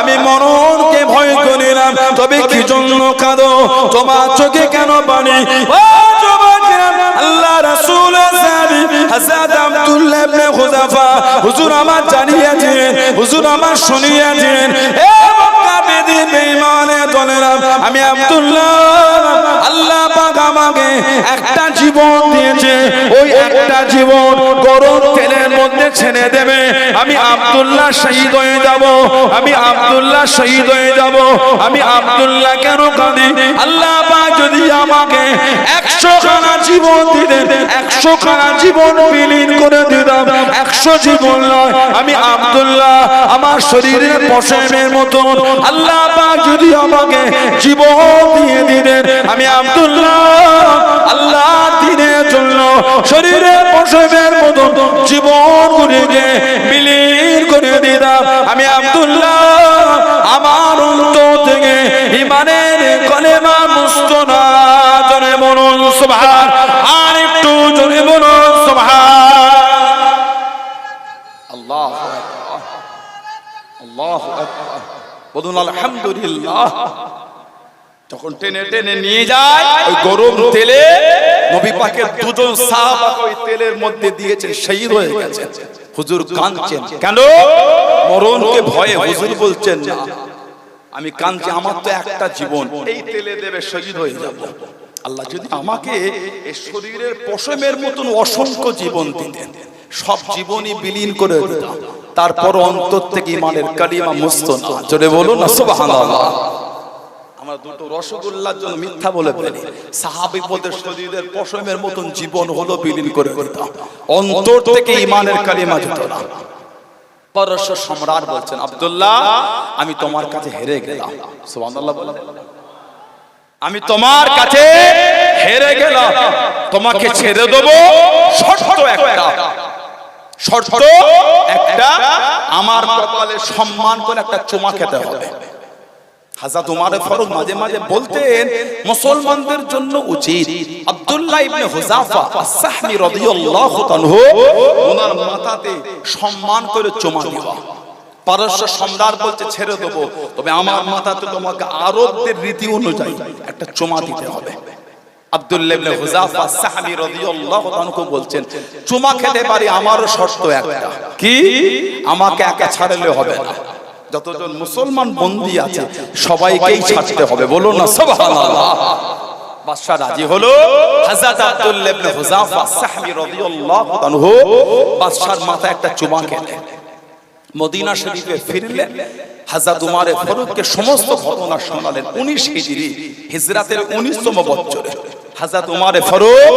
Speaker 1: আমি মরণকে ভয় করিলাম। তবে কি জন্য কাঁদো? তোমার চোখে কেন পানি? ও যুবকেরা, আল্লাহ রাসূলের সাহাবী হযরত আব্দুল্লাহ ইবনে হুযাফা হুজুর আমার জানিয়েছেন, হুজুর আমার শুনিয়েছেন, এ মক্কা বেদী বেঈমানের দলেরা, আমি আব্দুল্লাহ আল্লাহ পাক আমাকে একটা জীবন দিয়েছে, ওই একটা জীবন গরম তেলের মধ্যে ছেড়ে দেবে, আমি আব্দুল্লাহ শহীদ হয়ে যাব, আমি আব্দুল্লাহ শহীদ হয়ে যাব। আমি আব্দুল্লাহ কেন কাঁদি? আল্লাহ পাক যদি আমাকে 100 খানা জীবন দিতেন, 100 খানা জীবন বিলীন করে দিতাম, 100 জীবন নয়, আমি আব্দুল্লাহ আমার শরীরের পশমের মতো আল্লাহ পাক যদি আমাকে জীবন দিয়ে দিতেন, আমি আব্দুল্লাহ আল্লাহ দিনের জন্য শরীরের পশমের মতো জীবন গুলিকে বিলীন করে দিতাম। আমি আব্দুল্লাহ আমার অন্তর থেকে ঈমানের কলেমা মুস্তনা জোরে বলুন সুবহান, আর একটু জোরে বলুন সুবহান। আল্লাহু আকবার, আল্লাহু আকবার, বলুন আলহামদুলিল্লাহ। যখন টেনে টেনে নিয়ে যায় ওই গরম তেলে, নবী পাকের দুজন সাহাবাকে ওই তেলের মধ্যে দিয়েছেন, শহীদ হয়ে গেছেন। হুজুর কাঁদছেন কেন? মরণকে ভয়ে। হুজুর বলছেন না আমি কাঁদছি, আমার তো একটা জীবন, এই তেলে দেবে শহীদ হয়ে যাব। আল্লাহ যদি আমাকে এই শরীরের পশমের মতন অসংখ্য জীবন দিতেন, সব জীবনই বিলীন করে দিতাম, তারপর অন্তর থেকে ঈমানের কালিমা মুস্তনা জোরে বলুন না সুবহানাল্লাহ। আমরা দুটো রসগোল্লার জন্য মিথ্যা বলে ফেলি, সাহাবীদের শরীরের পশমের মতন জীবন হলো বিলীন করে দিতাম, অন্তর থেকে ঈমানের কালিমা যেত না। পারস্য সম্রাট বলছেন আব্দুল্লাহ আমি তোমার কাছে হেরে গেলাম। সুবহানাল্লাহ বলেন, আমি তোমার কাছে হেরে গেলাম, তোমাকে ছেড়ে দেব, শর্ত একটা, শর্ত একটা, আমার কপালে সম্মান করে একটা চুমা খেতে হবে। হযরত ওমর ফারুক মাঝে মাঝে বলতেন মুসলমানদের জন্য উচিত আব্দুল্লাহ ইবনে হুযাফা আস-সাহমি রাদিয়াল্লাহু তাআলা ওনার মাথাতে সম্মান করে চুমা দেওয়া। পারস্য সম্রাট বলছে ছেড়ে দেবো, তবে আমার মাথাতে তোমাকে আরবদের রীতি অনুযায়ী একটা চুমা দিতে হবে। আব্দুল্লাহ ইবনে হুযাফা আস-সাহমি রাদিয়াল্লাহু তাআলা বলছেন চুমা খেতে পারি, আমারও শর্ত একটা, কি? আমাকে একা ছাড়লে হবে না, যতজন মুসলমান বন্দী আছে সবাইকেই ছাড়তে হবে, বলুন না সুবহানাল্লাহ। বাদশা রাজি হলো। হযরত আব্দুল্লাহ ইবনে হুযাফা আস-সাহমি রাদিয়াল্লাহু তাআলা বাদশার মাথায় একটা চুমা খেলেন। মদিনা শরীফে ফিরলেন, হযরত ওমর ফারুককে সমস্ত ঘটনা শোনালেন। 19 হিজরি, হিজরাতের 19তম বছরে হযরত ওমর ফারুক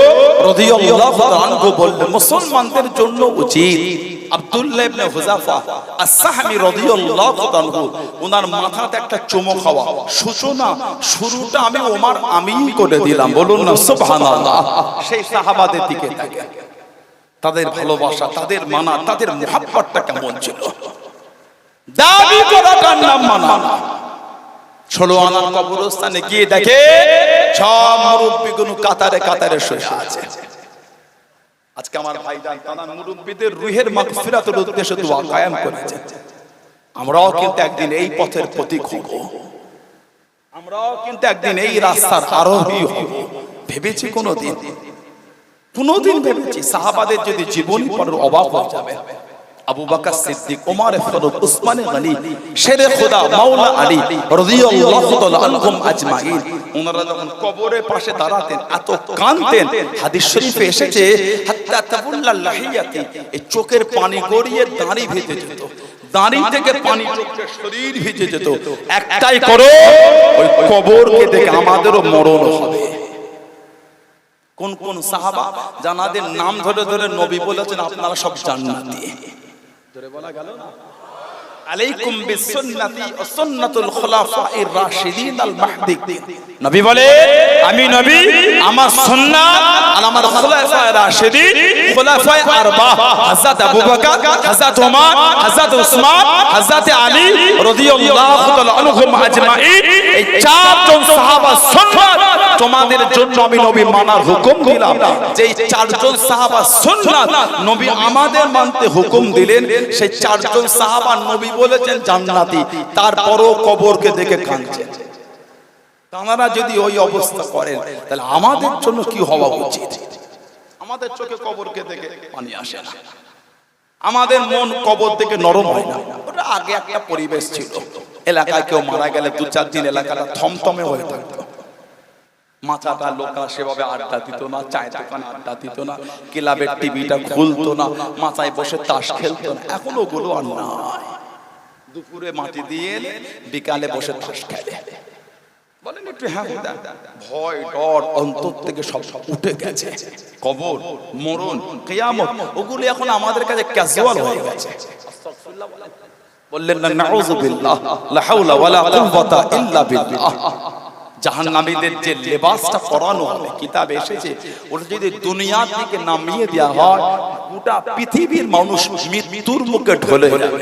Speaker 1: রাদিয়াল্লাহু তাআলা বললেন মুসলমানদের জন্য উচিত আব্দুল্লাহ ইবনে হুযাফা আস-সাহমি রাদিয়াল্লাহু তাআলা ওনার মাথাতে একটা চুমো খাওয়া, সূচনা শুরুটা আমি ওমর আমিন করে দিলাম, বলুন না সুবহানাল্লাহ। সেই সাহাবাদের দিকে তাকান, তাদের ভালোবাসা, তাদের মানা, তাদের মুহাব্বতটা কেমন ছিল। দাবি করাটার নাম মানা। 16 আনার কবরস্থানে গিয়ে দেখে সব মুরব্বিগুলো কাতারে কাতারে শুয়ে আছে। আজকে আমার ভাইজান তারা মুরব্বিদের রুহের মাগফিরাতের উদ্দেশ্যে দোয়া কায়েম করেছে। আমরাও কিন্তু একদিন এই পথের পথিক হব, আমরাও কিন্তু একদিন এই রাস্তার আরোহী হব। ভেবেছি কোনোদিন ভেবেছি সাহাবাদের যদি জীবনী পড়ার অবাক হয়ে যাবে। আবু বকর সিদ্দিক, ওমর ফারুক, উসমান গনি, শেরে খোদা মাওলা আলী রাদিয়াল্লাহু তাআলা আনহুম আজমাইন, ওনারা যখন কবরের পাশে দাঁড়াতেন এত কাঁদতেন। হাদিস শরীফে এসেছে হাত্তা তাবুল্লাল লাহিয়াতি, এই চোখের পানি গড়িয়ে দাঁড়ি ভিজে যেত, দাঁড়ি থেকে পানি চোখে শরীর ভিজে যেত। একটাই করো, ওই কবরকে দেখে আমাদেরও মরণ হবে। কোন কোন সাহাবা জানাদের নাম ধরে ধরে নবী বলেছেন আপনারা সব জান্নাতি। জোরে বলা গেল না? আলাইকুম বিসুন্নতি ওয়া সুন্নাতুল খুলাফায়ে রাশিদিন আল মাহদিয়িন। নবী বলে আমি নবী, আমার সুন্নাত আর আমার খুলাফায়ে রাশিদিন, খুলাফায়ে আরবা হযরত আবু বকর, হযরত ওমর, হযরত উসমান, হযরত আলী রাদিয়াল্লাহু তাআলা আনহুম আজমাইন, এই চারজন সাহাবা সুন্নাত তোমাদের জন্য আমি নবী মানার হুকুম দিলাম। যেই চারজন সাহাবা সুন্নাত নবী আমাদের মানতে হুকুম দিলেন, সেই চারজন সাহাবা নবী বলেছেন জান্নাতি, তারপরও কবরকে দেখে কাঁদছেন। তারা যদি ওই অবস্থা করেন তাহলে আমাদের জন্য কি হওয়া উচিত? আমাদের চোখে কবরকে দেখে পানি আসে না, আমাদের মন কবর থেকে নরম হয় না। ওটা আগে একটা পরিবেশ ছিল, এলাকায় কেউ মারা গেলে 2-4 দিন এলাকাটা থমথমে হয়ে থাকতো। মাথাটা লোকরা সেভাবে আড্ডা দিত না, চায়ের দোকানে আড্ডা দিত না, ক্লাবের টিভিটা খুলতো না, মাথায় বসে তাস খেলতো না। এখন ওগুলো আর নাই। দুপুরে মাটি দিয়ে বিকালে বসে তাস খেলে। বলেন একটু হ্যাঁ, ভয় ডর অন্তর থেকে সব উঠে গেছে। কবর, মরণ, কিয়ামত ওগুলো এখন আমাদের কাছে ক্যাজুয়াল হয়ে গেছে। বললেন না নাউযুবিল্লাহ, লা হাওলা ওয়ালা কুওয়াতা ইল্লা বিল্লাহ। জাহান্নামীদের যে লেবাসটা পরানো হবে, কিতাবে এসেছে, ওটা যদি দুনিয়ার দিকে নামিয়ে দেওয়া হয়, গোটা পৃথিবীর মানুষ মৃত্যুর মুখে ঢলে যাবে।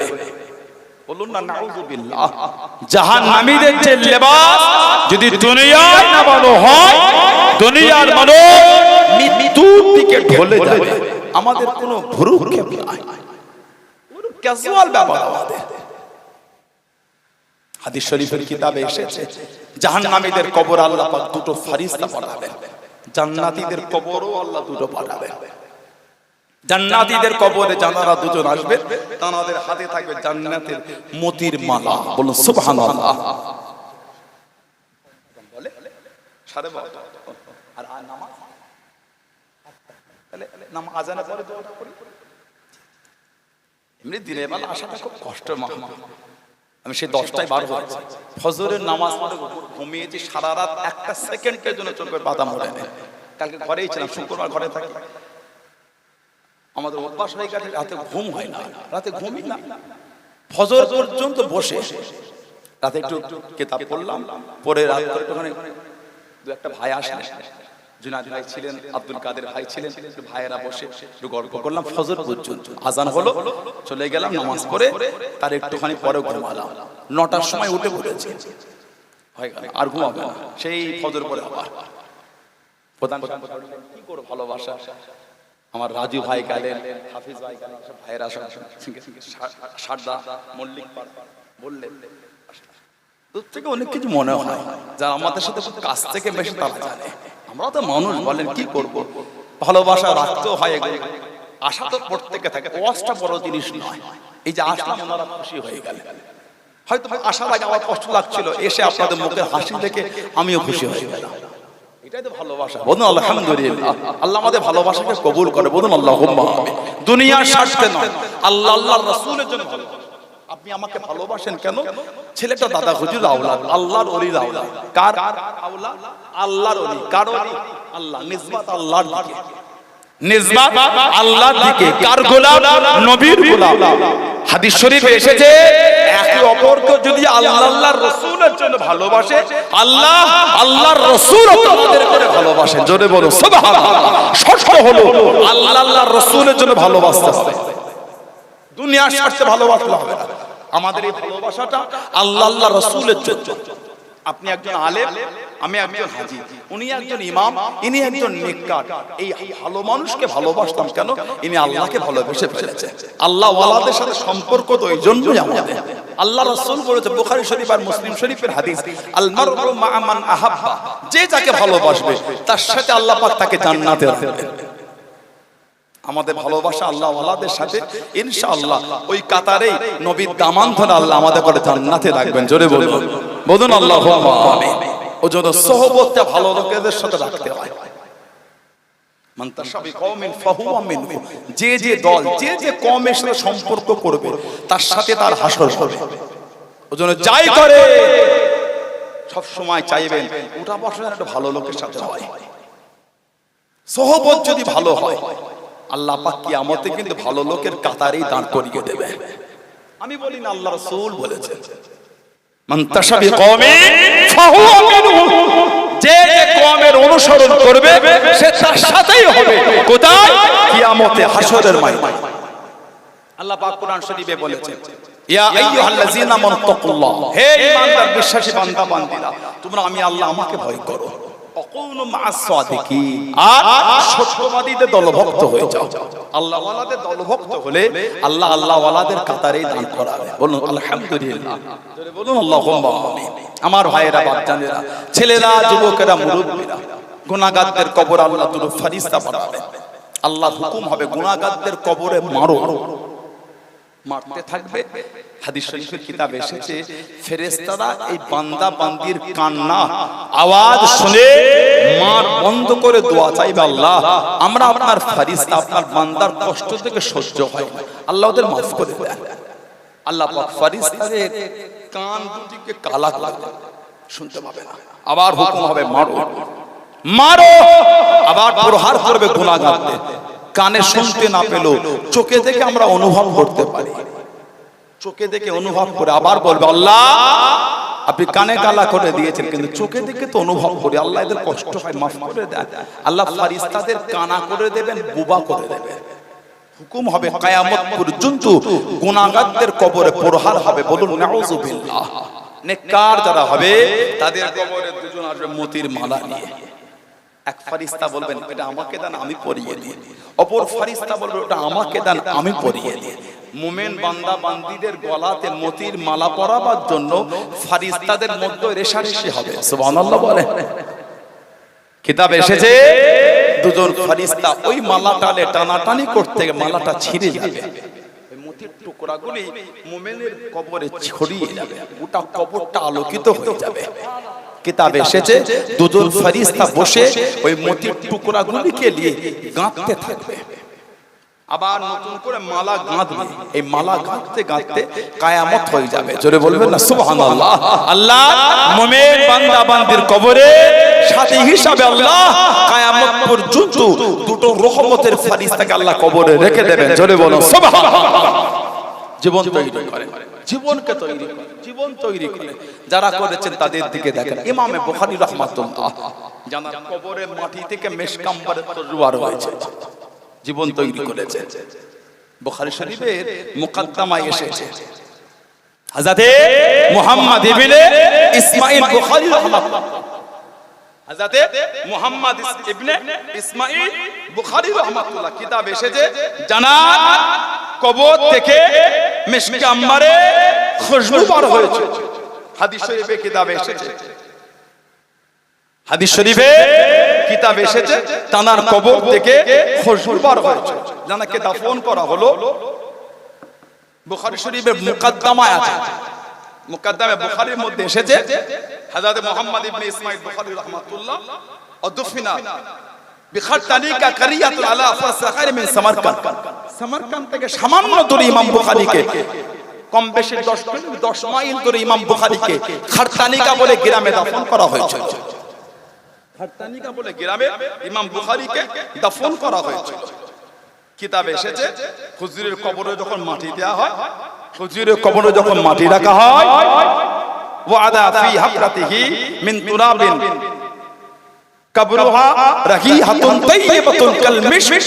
Speaker 1: বলুন না নাউযুবিল্লাহ। জাহান্নামীদের যে লেবাস যদি দুনিয়ায় নামানো হয়, দুনিয়ার মানুষ মৃত্যুর দিকে ঢলে যাবে। আমাদের কোনো ভ্রুক্ষেপ নাই, ক্যাজুয়াল ব্যাপার আমাদের। হাদিস শরীফের কিতাবে এসেছে জাহান্নামীদের কবর আল্লাহ পাক দুটো ফেরেশতা পাঠাবেন, জান্নাতীদের কবরও আল্লাহ দুটো পাঠাবেন। জান্নাতীদের কবরে যারা দুজন আসবে, তাদের হাতে থাকবে জান্নাতের মতির মালা। বলুন সুবহানাল্লাহ। বলে 12:30 আর নামাজ, তাহলে নামাজ আজানের পরে দোয়াটা করি। এমনি দিনের বেলা আসাটা খুব কষ্ট। আমি সেই 10টায় বার হয়েছি, ফজরের নামাজ পড়ে ঘুমিয়েছি সারা রাত, একটা সেকেন্ডের জন্য চোখের পাতা মোড়ে নেই। কালকে ঘরেই ছিলাম, শুক্রবার ঘরে থাকি। আমাদের অভ্যাস হয়ে গেছে রাতে ঘুম হয় না, রাতে ঘুমই না, ফজর পর্যন্ত বসে রাতে একটু কিতাব পড়লাম, পরে রাত করে ওখানে 2-1 ভাই আসলেন, জুনায়েদ ভাই ছিলেন, আব্দুল কাদের ভাই ছিলেন, একটু ভাইয়েরা বসে একটু গল্প করলাম ফজর পর্যন্ত। আজান হলো, চলে গেলাম নামাজ পড়ে, তার একটুখানি পরে ঘুমালাম। 9টার সময় উঠে পড়েছি, হয়ে গেল আর ঘুমাবে না, সেই ফজর পরে আবার প্রধান কি করো ভালোবাসা। আমার রাজু ভাই গেলেন, হাফিজ ভাই গেলেন, সব ভাইয়েরা সারদা মল্লিক বললেন। দূর থেকে অনেক কিছু মনে হয়, যারা আমাদের সাথে খুব কাছ থেকে বেশি তারা জানে। আমরা তো মানুষ, বলেন কি করব, ভালোবাসা রাখতেও হয়, আশা তো প্রত্যেকে থাকে। ওয়াজটা বড় জিনিস নয়, এই যে আসলাম ওনারা খুশি হয়ে গেলেন। হয়তো আসার আগে আমার কষ্ট লাগছিল, এসে আপনাদের মুখের হাসি দেখে আমিও খুশি হয়ে গেলাম। এটাই তো ভালোবাসা। বলুন আলহামদুলিল্লাহ। আল্লাহ আমাদের ভালোবাসাকে কবুল করে। বলুন আল্লাহুম্মা আমিন। দুনিয়ার স্বার্থে নয়, আল্লাহ আল্লাহর রাসূলের জন্য ভালোবাসা। আপনি আমাকে ভালোবাসেন কেন? ছেলেটা দাদা হুজুর আওলাদ, আল্লাহর ওলির আওলাদ। কার আওলাদ? আল্লাহর ওলি। কার ওলি? আল্লাহ। নিসবত আল্লাহর দিকে, নিসবত আল্লাহর দিকে। কার গোলাম? নবীর গোলাম। হাদিস শরীফে এসেছে একে অপরকে যদি আল্লাহ আল্লাহর রাসূলের জন্য ভালোবাসে, আল্লাহ আল্লাহর রাসূলও তোমাদের করে ভালোবাসেন। জোরে বলো সুবহানাল্লাহ। শর্ত হলো আল্লাহ আল্লাহর রাসূলের জন্য ভালোবাসতে হবে, দুনিয়ার স্বার্থে ভালোবাসতে হবে না। আমাদের এই ভালোবাসাটা আল্লাহ আল্লাহর রাসূলের জন্য। আপনি একজন আলেম, আমি একজন হাজী, উনি একজন ইমাম, ইনি একজন নেককার। এই ভালো মানুষকে ভালোবাসতাম কেন? ইনি আল্লাহকে ভালোবেসে ফেলেছে। আল্লাহ ওয়ালাদের সাথে সম্পর্ক তো এই জন্যই আমাদের। আল্লাহ রাসূল বলেছে বুখারী শরীফ আর মুসলিম শরীফের হাদিস, আল মারউ মা'a মান আহাব্বা, যে যাকে ভালোবাসবে তার সাথে আল্লাহ পাক তাকে জান্নাতে রাখবে। আমাদের ভালোবাসা আল্লাহ ওয়ালাদের সাথে ইনশাআল্লাহ ওই কাতারেই নবীর দামান ধরে আল্লাহ আমাদের করে জান্নাতে রাখবেন। জোরে বলুন, বলুন আল্লাহুম্মা আমিন। ওজন্য সোহবতটা ভালো লোকেদের সাথে রাখতে হয়। মান তাশাবি কওমিন ফাহুয়া মিনহু, যে যে দল, যে যে কওমের সাথে সম্পর্ক করবে তার সাথে তার হাসর হবে। ওজন্য যাই করে সব সময় চাইবেন উঠা বসা একটা ভালো লোকের সাথে হয়। সোহবত যদি ভালো হয় আল্লাহ পাক কিয়ামতে কিন্তু ভালো লোকের কাতারেই দাঁড় করিয়ে দেবে। আমি বলি না, আল্লাহ রাসূল বলেছেন মান তাশাবি কওমিন ফাহুয়া মিনহু, যে যে কওমের অনুসরণ করবে সে তার সাথেই হবে। কোথায়? কিয়ামতে হাসরের ময়দানে। আল্লাহ পাক কোরআন শরীফে বলেছেন ইয়া আইয়ুহাল্লাযীনা আমানু তাকুল্লাহ, হে ঈমানদার বিশ্বাসী বান্দা বান্দীরা, তোমরা আমি আল্লাহ আমাকে ভয় করো। অকুনু কুনু মা'আস সাদিকিন, আর সত্যবাদীদের দলভুক্ত হয়ে যাও। আল্লাহ ওয়ালাদের দলভুক্ত হলে আল্লাহ আল্লাহ ওয়ালাদের কাতারেই দান করাবে। বলুন আলহামদুলিল্লাহ, জোরে বলুন আল্লাহুম্মা আমিন। আমার ভাইয়েরা, বাচ্চারা, ছেলেরা, যুবকেরা, মুরব্বিরা, গুনাহগারদের কবর আল্লাহ দুটো ফেরেশতা পাঠাবেন। আল্লাহর হুকুম হবে গুনাহগারদের কবরে মারো, মারতে থাকবে। হাদিস শরীফের কিতাবে এসেছে ফেরেশতারা এই বান্দা বান্দির কান্না আওয়াজ শুনে মার বন্ধ করে দোয়া চাইবে, আল্লাহ আমরা আপনার ফেরেশতা আপনার বান্দার কষ্ট থেকে সহ্য হয় না, আল্লাহ ওদের মাফ করে দেন। আল্লাহ পাক ফেরেশতাদের কান দুটিকে কালা করে দেন, শুনতে পাবে না। আবার হুকুম হবে মারো, মারো। আবার প্রহার করবে গুনাহগারদের। কানে শুনতে না পেলেও চোখে দেখে আমরা অনুভব করতে পারি, চোখে দেখে অনুভব করে আবার বলবে, আল্লাহ আপনি কানে কালা করে দিয়েছেন কিন্তু চোখে দেখে তো অনুভব করি, আল্লাহ এদের কষ্ট হয়, মাফ করে দেন। আল্লাহ ফেরেশতাদের কানা করে দেবেন, বোবা করে দেবেন। হুকুম হবে কিয়ামত পর্যন্ত গুনাহগারদের কবরে প্রহার হবে। বলুন নাউযুবিল্লাহ। নেককার যারা হবে তাদের কবরে দুজন আসবে মতির মালা নিয়ে। এক ফেরেশতা বলবেন এটা আমাকে দেন, আমি পরিয়ে দিই। অপর ফেরেশতা বলবে ওটা আমাকে দেন, আমি পরিয়ে দিই। মুমিন বান্দা বান্দীদের গলাতে মতির মালা পরাবার জন্য ফেরেশতাদের মধ্যে রেষারেষি হবে। সুবহানাল্লাহ বলে। কিতাবে এসেছে দুজন ফেরেশতা ওই মালাটা টানাটানি করতে গিয়ে মালাটা ছিঁড়ে যাবে। ওই মতির টুকরাগুলি মুমিনের কবরে ছড়িয়ে যাবে, গোটা কবরটা আলোকিত হয়ে যাবে। কিতাবে এসেছে দুজন ফেরেশতা বসে ওই মতির টুকরাগুলিকে নিয়ে গাঁথতে থাকবে, আবার নতুন করে মালা গাঁথবে। এই মালা গাঁথতে গাঁথতে কিয়ামত হয়ে যাবে। জোরে বলবেন না সুবহানাল্লাহ। আল্লাহ মুমিন বান্দা বান্দির কবরে সাথী হিসাবে আল্লাহ কিয়ামত পর্যন্ত দুটো রহমতের ফেরেশতাকে আল্লাহ কবরে রেখে দেবেন। জোরে বলুন সুবহানাল্লাহ। জীবন তৈরি করে, জীবনকে তৈরি করে, জীবন তৈরি করে যারা করেছেন তাদের দিকে দেখেন। ইমামে বুখারী রাহমাতুল্লাহ জানার কবরে মাটি থেকে মেশকাম্বারের তরবারি হয়েছে, জীবন তৈরি করেছে। বুখারী শরীফের মুকদ্দমায় এসেছে হযরত মুহাম্মদ ইবনে ইসমাঈল বুখারী রাহমাতুল্লাহ, হযরত মুহাম্মদ ইবনে ইসমাঈল বুখারী রাহমাতুল্লাহ কিতাবে এসেছে জানাত কবর থেকে মিশকে আম্বারে খুশবু বার হয়েছে। হাদিস শরীফে কিতাবে এসেছে, হাদিস শরীফে কিতাবে এসেছে তানার কবর থেকে খুশবু বার হয়েছে। জানাকে দাফন করা হলো। বুখারী শরীফের মুকদ্দমায় আছে, মুকদ্দমে বুখারীর মধ্যে এসেছে হযরত মুহাম্মদ ইবনে ইসমাঈল বুখারী রাহমাতুল্লাহ অদফিনা বিখাতানিকা কারিয়াতুল আলা ফাসাখার মিন সামারকান্দ। সামারকান্দ থেকে সামান্য দূরে ইমাম বুখারীকে, কম বেশি 10 মাইল দূরে ইমাম বুখারীকে খারতানিকা বলে গ্রামে দাফন করা হয়েছে। খারতানিকা বলে গ্রামে ইমাম বুখারীকে দাফন করা হয়েছে। কিতাবে এসেছে হুজুরের কবরে যখন মাটি দেয়া হয়, হুজুরের কবরে যখন মাটি রাখা হয়, ওয়াদা ফি হাফরাতিহি মিন তুরাবিন কবরুহা রাহিহাতুন তাইয়্যিবাতুন কাল মিশক।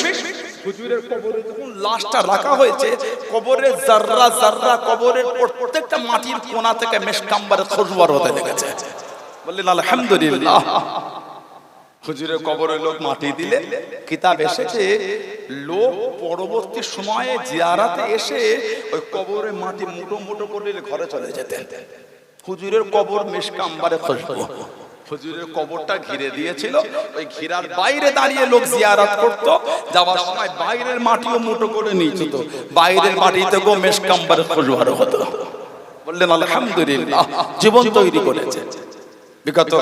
Speaker 1: হুজুরের কবরে যখন লাশটা রাখা হয়েছে, কবরের জাররা জাররা, কবরের প্রত্যেকটা মাটির কোণা থেকে মেশকাম্বারের খুশবু হতে লেগেছে। বললেন আলহামদুলিল্লাহ। হুজুরের কবরে লোক মাটি দিলে কিতাব এসেছে লোক পরবর্তী সময়ে জিয়ারাতে এসে ওই কবরে মাটি মুঠো মুঠো করে ঘরে চলে যেতেন। হুজুরের কবর মেশকাম্বারে খুশবু। হুজুরের কবরটা ঘিরে দিয়েছিল, ওই ঘিরার বাইরে দাঁড়িয়ে লোক জিয়ারত করত। যাওয়ার সময় বাইরের মাটিও মুঠো করে নিয়ে যেত, বাইরের মাটিতে গো মেশকাম্বারে খুশবু হতো। বললেন আলহামদুলিল্লাহ, জীবন তৈরি করেছে। বিগত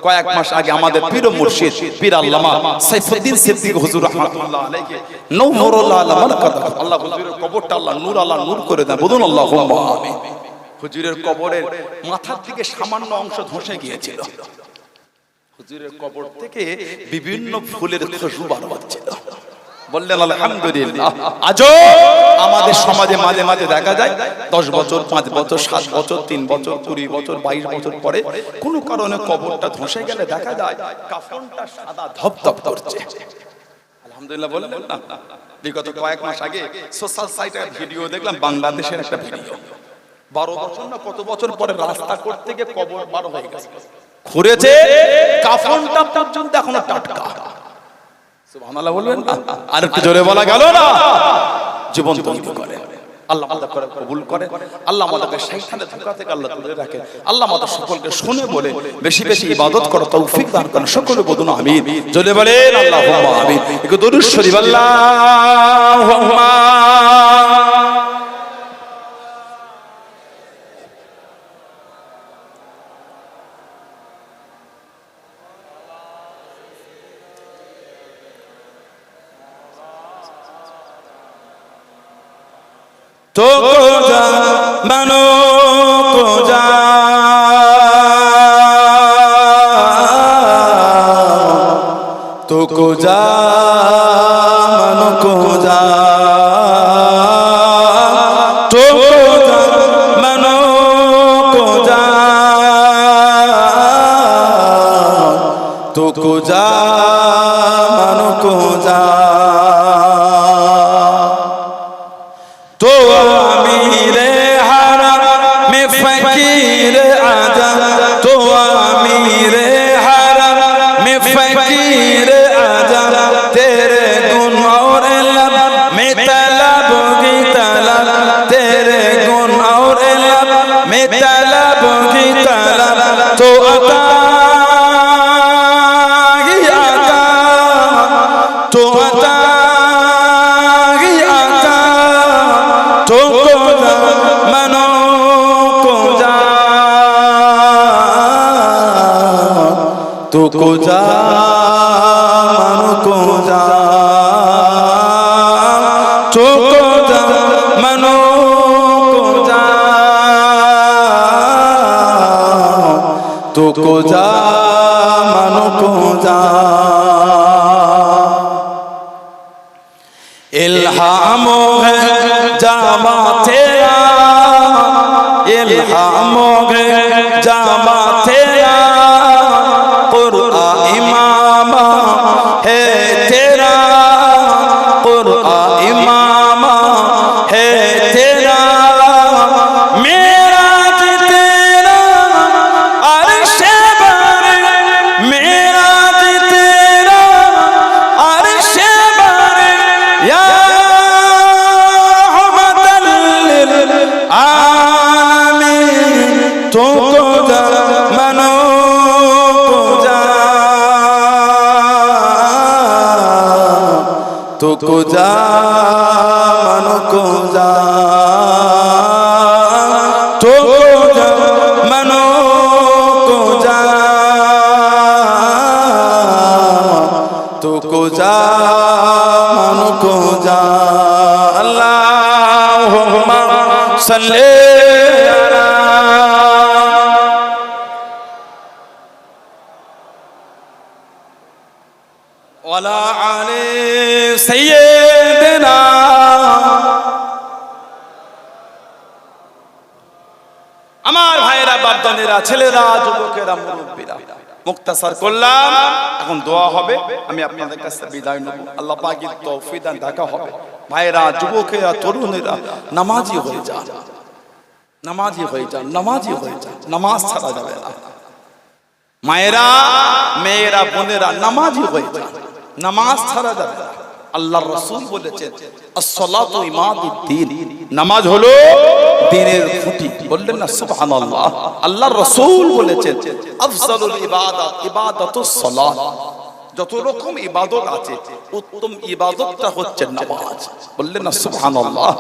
Speaker 1: কয়েক মাস আগে আমাদের পীর মুর্শিদ পীর আল্লামা সাইফুদ্দিন সিদ্দিক হুজুর রাহমাতুল্লাহ আলাইহি নূরুল্লাহ আলা মারকাত, আল্লাহ হুজুরের কবরটা আল্লাহ নূর আল্লাহ নূর করে দেন। বলুন আল্লাহুম্মা আমিন। হুজুরের কবরের মাথার দিকে সামান্য অংশ ধসে গিয়েছিল। হুজুরের কবর থেকে বিভিন্ন ফুলের খুশবু বার হচ্ছিল। বললেন আলহামদুলিল্লাহ। আজও আমাদের সমাজে মাঝে মাঝে দেখা যায় 10 বছর, 5 বছর, 7 বছর, 3 বছর, 20 বছর, 22 বছর পরে কোনো কারণে কবরটা ধসে গেলে দেখা যায় কাফনটা সাদা ধপধপ করছে। আলহামদুলিল্লাহ বললেন না। বিগত কয়েক মাস আগে সোশ্যাল সাইটে ভিডিও দেখলাম, বাংলাদেশের একটা ভিডিও। 12 বছর না কত বছর পরে রাস্তা করতে গিয়ে কবর বার হয়ে গেছে। খুঁড়েছে, কাফনটা পর্যন্ত এখনো টাটকা। সুবহানাল্লাহ বলবেন না? আর একটু জোরে বলা গেল না? জীবন তৈরি করে আল্লাহ আমাদের কবুল করে। আল্লাহ আমাদেরকে শয়তানের ধোঁকা থেকে আল্লাহ দূরে রাখে। আল্লাহ আমাদের সকলকে শুনে বলে বেশি বেশি ইবাদত করার তৌফিক দান করেন। সকলে বলুন আমিন। জোরে বলেন আল্লাহুম্মা আমিন। একটু দরুদ শরীফ আল্লাহুম্মা तो को जा मनो को जा तो को जा मनो को जा तो को जा मनो को जा तो को जा मनो को जा तो अमीरे हरम में फकीर आजा तो अमीरे हरम में फकीर आजा तेरे गुण और लब में तलब की तलब तेरे गुण और लब में तलब की तलब तो अता ही आता तो अता तो को जा मनो को जा तो को जा मनो को जा तो को जा मनो को जा तो को जा मनो को जा इल्हाम है जामा तेरा इल्हाम है जामा तेरा कुरआन इमाम है तेरा कुरआन इमाम है तेरा मेराज तेरा अर्श पर मेराज तेरा अर्श पर या तो को जा मनो को जा तो को जा मनो को जा तो को जा मनो को जा तो को जा मनो को जा अल्लाहुम्मा सल्ली वाला आले सय्यदना আমার ভাইরা বাপদানেরা ছেলেরা যুবকেরা মুরব্বীরা মুক্তাসার করলাম। এখন দোয়া হবে, আমি আপনাদের কাছে বিদায় নেব। আল্লাহ পাকের তৌফিক দান দেখা হবে। ভাইরা যুবকেরা তরুণেরা নামাজি হয়ে যান, নামাজি হয়ে যান, নামাজি হয়ে যান। নামাজ ছাড়া যাবে না। মায়েরা মেয়েরা বোনেরা নামাজি হয়ে যান, নামাজ ছাড়া যাবে না। আল্লাহর রাসূল বলেছেন as-সালাতু ইমাদুদ্দিন, নামাজ হলো দ্বীনের খুঁটি। বললেন না সুবহানাল্লাহ? আল্লাহর রাসূল বলেছেন আফজালুল ইবাদাত ইবাদাতুস সালাত, যত রকম ইবাদত আছে উত্তম ইবাদতটা হচ্ছে নামাজ। বললেন না সুবহানাল্লাহ?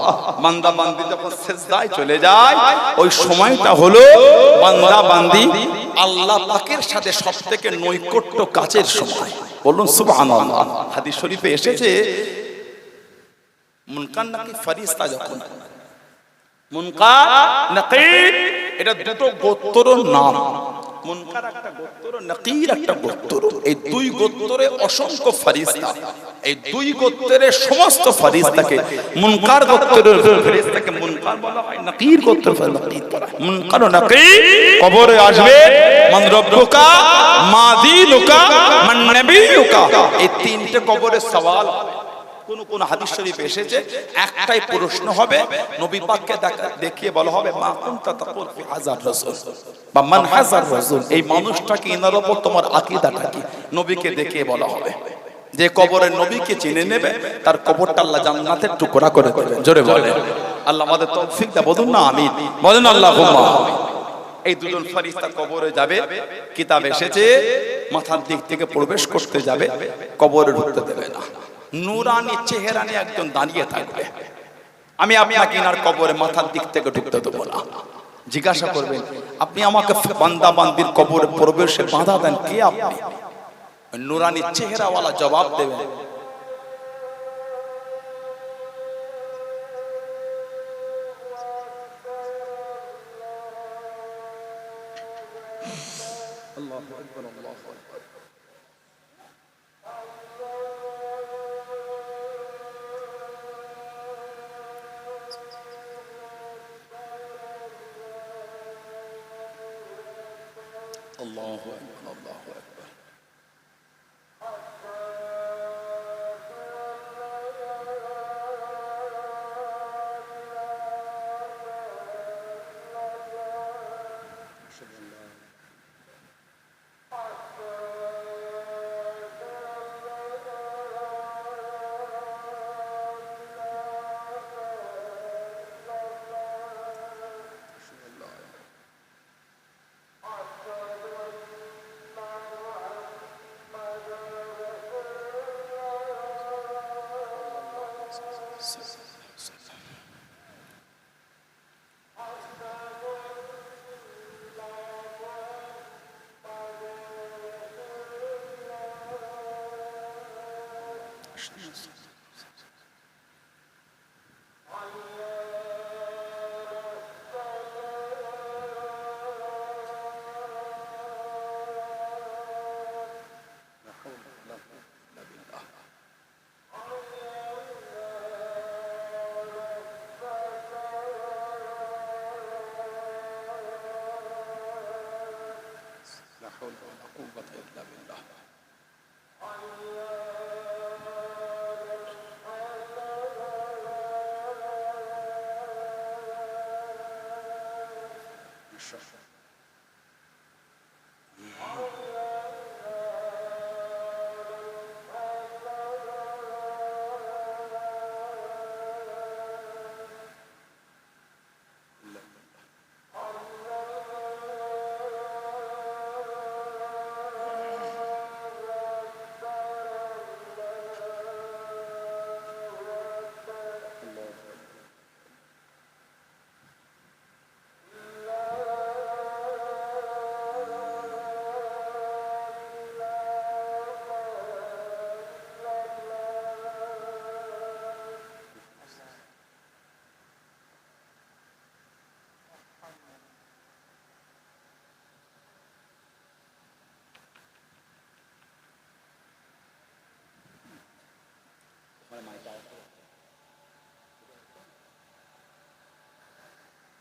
Speaker 1: বান্দা বান্দি যখন সিজদায় চলে যায় ওই সময়টা হলো বান্দা বান্দি আল্লাহ পাকের সাথে সবথেকে নৈকট্য কাছের সময়। বলুন সুবহানাল্লাহ। হাদিস শরীফে এসেছে মুনকার নাকির ফেরেশতা যখন মুনকার নাকির এটা দুটো গোত্রের নাম। মুনকার একটা গোত্র, নাকির একটা গোত্র। এই দুই গোত্রে অসংখ্য ফেরেশতা, এই দুই গোত্রের সমস্ত ফেরেশতাকে মুনকার গোত্রের ফেরেশতাকে মুনকার বলা হয়, নাকির গোত্রের নাকির বলা হয়। মুনকার ও নাকির কবরে আসবে। মান রব্বুকা মা দীনুকা মান নবিয়ুকা, এই তিনটে কবরে সওয়াল হবে। কোন হাদিস শরীফে এসেছে একটাই প্রশ্ন হবে, নবী পাককে দেখিয়ে বলা হবে মা কুনতা তাকুল ফি হাযার রাসূল বা মান হাযার রাসূল, এই মানুষটা কি, এনার উপর তোমার আকীদাটা কি, নবীকে দেখিয়ে বলা হবে। যে কবরের নবীকে চিনে নেবে তার কবরটা আল্লাহ জান্নাতের টুকরা করে দেবেন। জোরে বলেন আল্লাহ আমাদের তৌফিক দাও, বলুন না আমিন, বলেন আল্লাহুম্মা আমিন। এই দুজন ফেরেশতা কবরে যাবে, কিতাব এসেছে মাথার দিক থেকে প্রবেশ করতে যাবে, কবরে ঢুকতে দেবে না। নূরানি চেহারা নিয়ে একজন দাঁড়িয়ে থাকবে, আমি আপনাকে ইনার কবরে মাথার দিক থেকে ঢুকতে দেবো না। জিজ্ঞাসা করবেন আপনি আমাকে বান্দা বান্দির কবরে প্রবেশে বাধা দেন, কে আপনি? নূরানি চেহারাওয়ালা জবাব দেবেন আল্লাহু আকবার, আল্লাহু আকবার। আল্লাহু আকবার, আল্লাহু আকবার।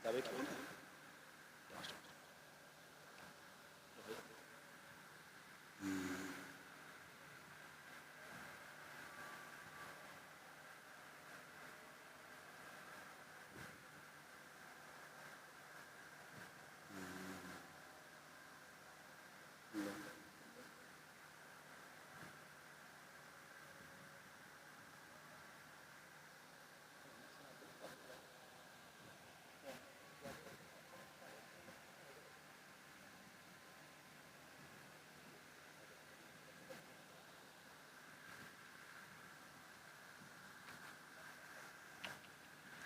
Speaker 1: যাবে কি না?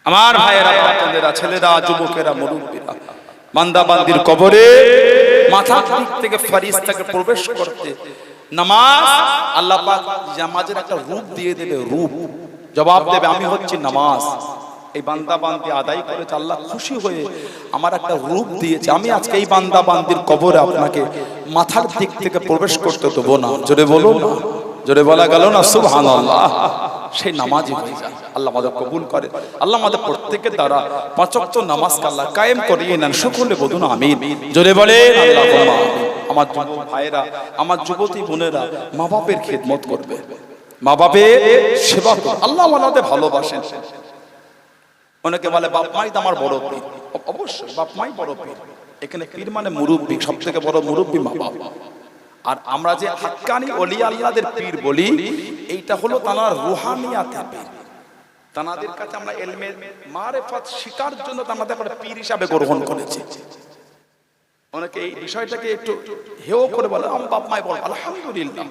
Speaker 1: আমার ভাইয়েরা, বাচ্চাদেরা, ছেলেরা, যুবকেরা, মুরব্বীরা, বান্দা বান্দির কবরে মাথা দিক থেকে ফেরেশতাকে প্রবেশ করতে নামাজ, আল্লাহ পাক নামাজের একটা রূপ দিয়ে দেবে, রূপ জবাব দেবে আমি হচ্ছি নামাজ। এই বান্দা বান্দি আদায় করেছে, আল্লাহ খুশি হয়ে আমার একটা রূপ দিয়েছে, আমি আজকে এই বান্দা বান্দির কবরে আপনাকে মাথার দিক থেকে প্রবেশ করতে দেবো না। জোরে বলুন না, জোরে বলা গেল না সুবহানাল্লাহ। সেই নামাজই হয়ে যায়। আল্লাহ আমাদের কবুল করে, আল্লাহ আমাদের প্রত্যেকের দ্বারা পাঁচ ওয়াক্ত নামাজকে আল্লাহ কায়েম করিয়ে নেন। সকলে বলুন আমিন, জোরে বলেন আল্লাহুম্মা আমিন। আমার যুবক ভাইয়েরা, আমার যুবতী বোনেরা, মা বাপের খিদমত করবে, মা বাপের সেবা করুন, আল্লাহ ওনাদের ভালোবাসেন। অনেকে বলে বাপ মাই তো আমার বড় পীর। অবশ্যই বাপ মাই বড় পীর। এখানে পীর মানে মুরব্বী, সব থেকে বড় মুরব্বী মা বাপ। আর আমরা যে হাক্কানি ওলি আল্লাহদের পীর বলি, এইটা হলো তারা রুহানিয়াতের পীর। তাদের কাছে আমরা ইলমের মারিফাত শিকার জন্য তাদের পীর হিসাবে গ্রহণ করেছি। অনেকে এই বিষয়টাকে একটু হেয় করে বলে আমার বাপ মাই বলে, আলহামদুলিল্লাহ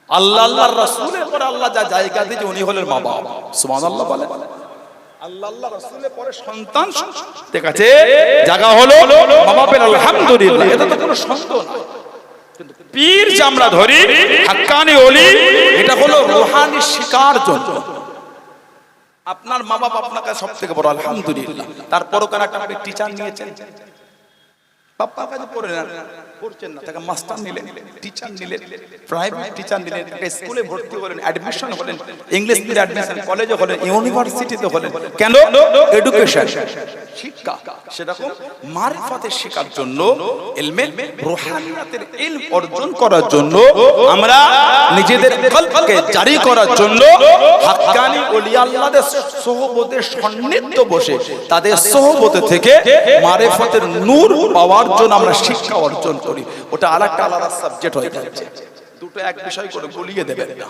Speaker 1: আল্লাহ আল্লাহর রাসূলের পরে আল্লাহ যা জায়গা দিয়েছে উনি হলেন মা বাপ। সুবহানাল্লাহ বলে। আল্লাহ আল্লাহ রাসূলের পরে সন্তান ঠিক আছে জায়গা হলো মা বাপের, আলহামদুলিল্লাহ, এটা তো কোনো সন্দেহ না। কিন্তু পীর যে আমরা ধরি হাক্কানি ওলি, এটা হলো রূহানি শিকার জন্য। আপনার মা বাবা আপনাকে সব থেকে বড়, আলহামদুলিল্লাহ। তারপরও কেন একটা টিচার নিয়েছেন, বাপ্পার কাছে পড়ছেন না, তাকে মাস্টার নিলেন, টিচার নিলেন, প্রাইভেট টিচার নিলেন, স্কুলে ভর্তি হলেন, অ্যাডমিশন হলেন, ইংলিশ মিডিয়াম অ্যাডমিশন, কলেজে হলেন, ইউনিভার্সিটিতে হলেন। কেন? এডুকেশন, শিক্ষা। সেরকম মারিফাতের শিক্ষার জন্য, ইলমের রূহানিয়াতের ইলম অর্জন করার জন্য, আমরা নিজেদের কলবকে জারি করার জন্য হাক্কানি ওলি আল্লাহদের সোহবতে সান্নিধ্য বসে তাদের সোহবতে থেকে মারিফাতের নূর পাওয়ার জন্য আমরা শিক্ষা অর্জন করি। ওটা আরেকটা আলাদা সাবজেক্ট হয়ে যাচ্ছে। দুটো এক বিষয় করে গুলিয়ে দেবেন না।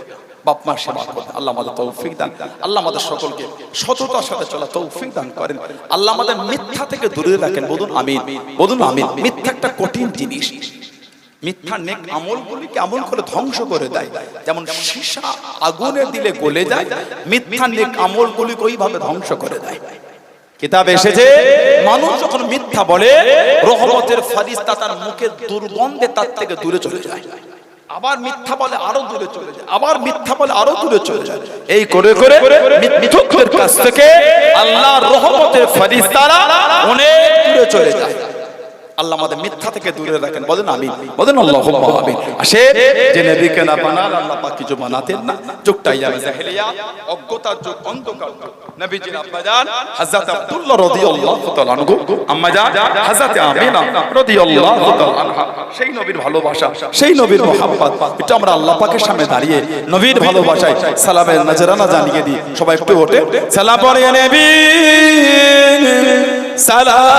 Speaker 1: বাপ মার সেবা করুন। আল্লাহ আমাদের তৌফিক দান। আল্লাহ আমাদের সকলকে সততার সাথে চলা তৌফিক দান করেন। আল্লাহ আমাদের মিথ্যা থেকে দূরে রাখেন। বলুন আমিন, বলুন আমিন। মিথ্যা একটা কঠিন জিনিস। মিথ্যা নেক আমলগুলি কেমন করে ধ্বংস করে দেয়, যেমন সীসা আগুনে দিলে গলে যায়, মিথ্যা নেক আমলগুলি ওইভাবে ধ্বংস করে দেয়। কিতাবে এসেছে মানুষ যখন মিথ্যা বলে, রহমতের ফেরেশতা তার মুখের দুর্গন্ধে তার থেকে দূরে চলে যায়। আবার মিথ্যা বলে আরো দূরে চলে যায়, আবার মিথ্যা বলে আরো দূরে চলে যায়। এই করে করে মিথ্যুকদের কাছ থেকে আল্লাহর রহমতের ফেরেশতারা অনেক দূরে চলে যায়। আল্লাহ আমাদের মিথ্যা থেকে দূরে রাখেন। বলেন আমিন, বলেন আল্লাহুম্মা আমিন। আসে যে নবীকে না বানাল আল্লাহ পাক কিছু বানাতেন না। যুগটা ইয়ামে জাহেলিয়া, অজ্ঞতার যুগ, অন্ধকার যুগ। নবীজির আব্বাজান হযরত আব্দুল্লাহ রাদিয়াল্লাহু তাআলা আনহু, আম্মাজান হযরত আমিনা রাদিয়াল্লাহু তাআলা আনহা, সেই নবীর ভালোবাসা, সেই নবীর মুহাব্বত, এটা আমরা আল্লাহ পাকের সামনে দাঁড়িয়ে নবীর ভালোবাসায় সালামের নজরানা জানিয়ে দিই। সবাই একটু ওঠে সালাম পড়ে নবী সালাম।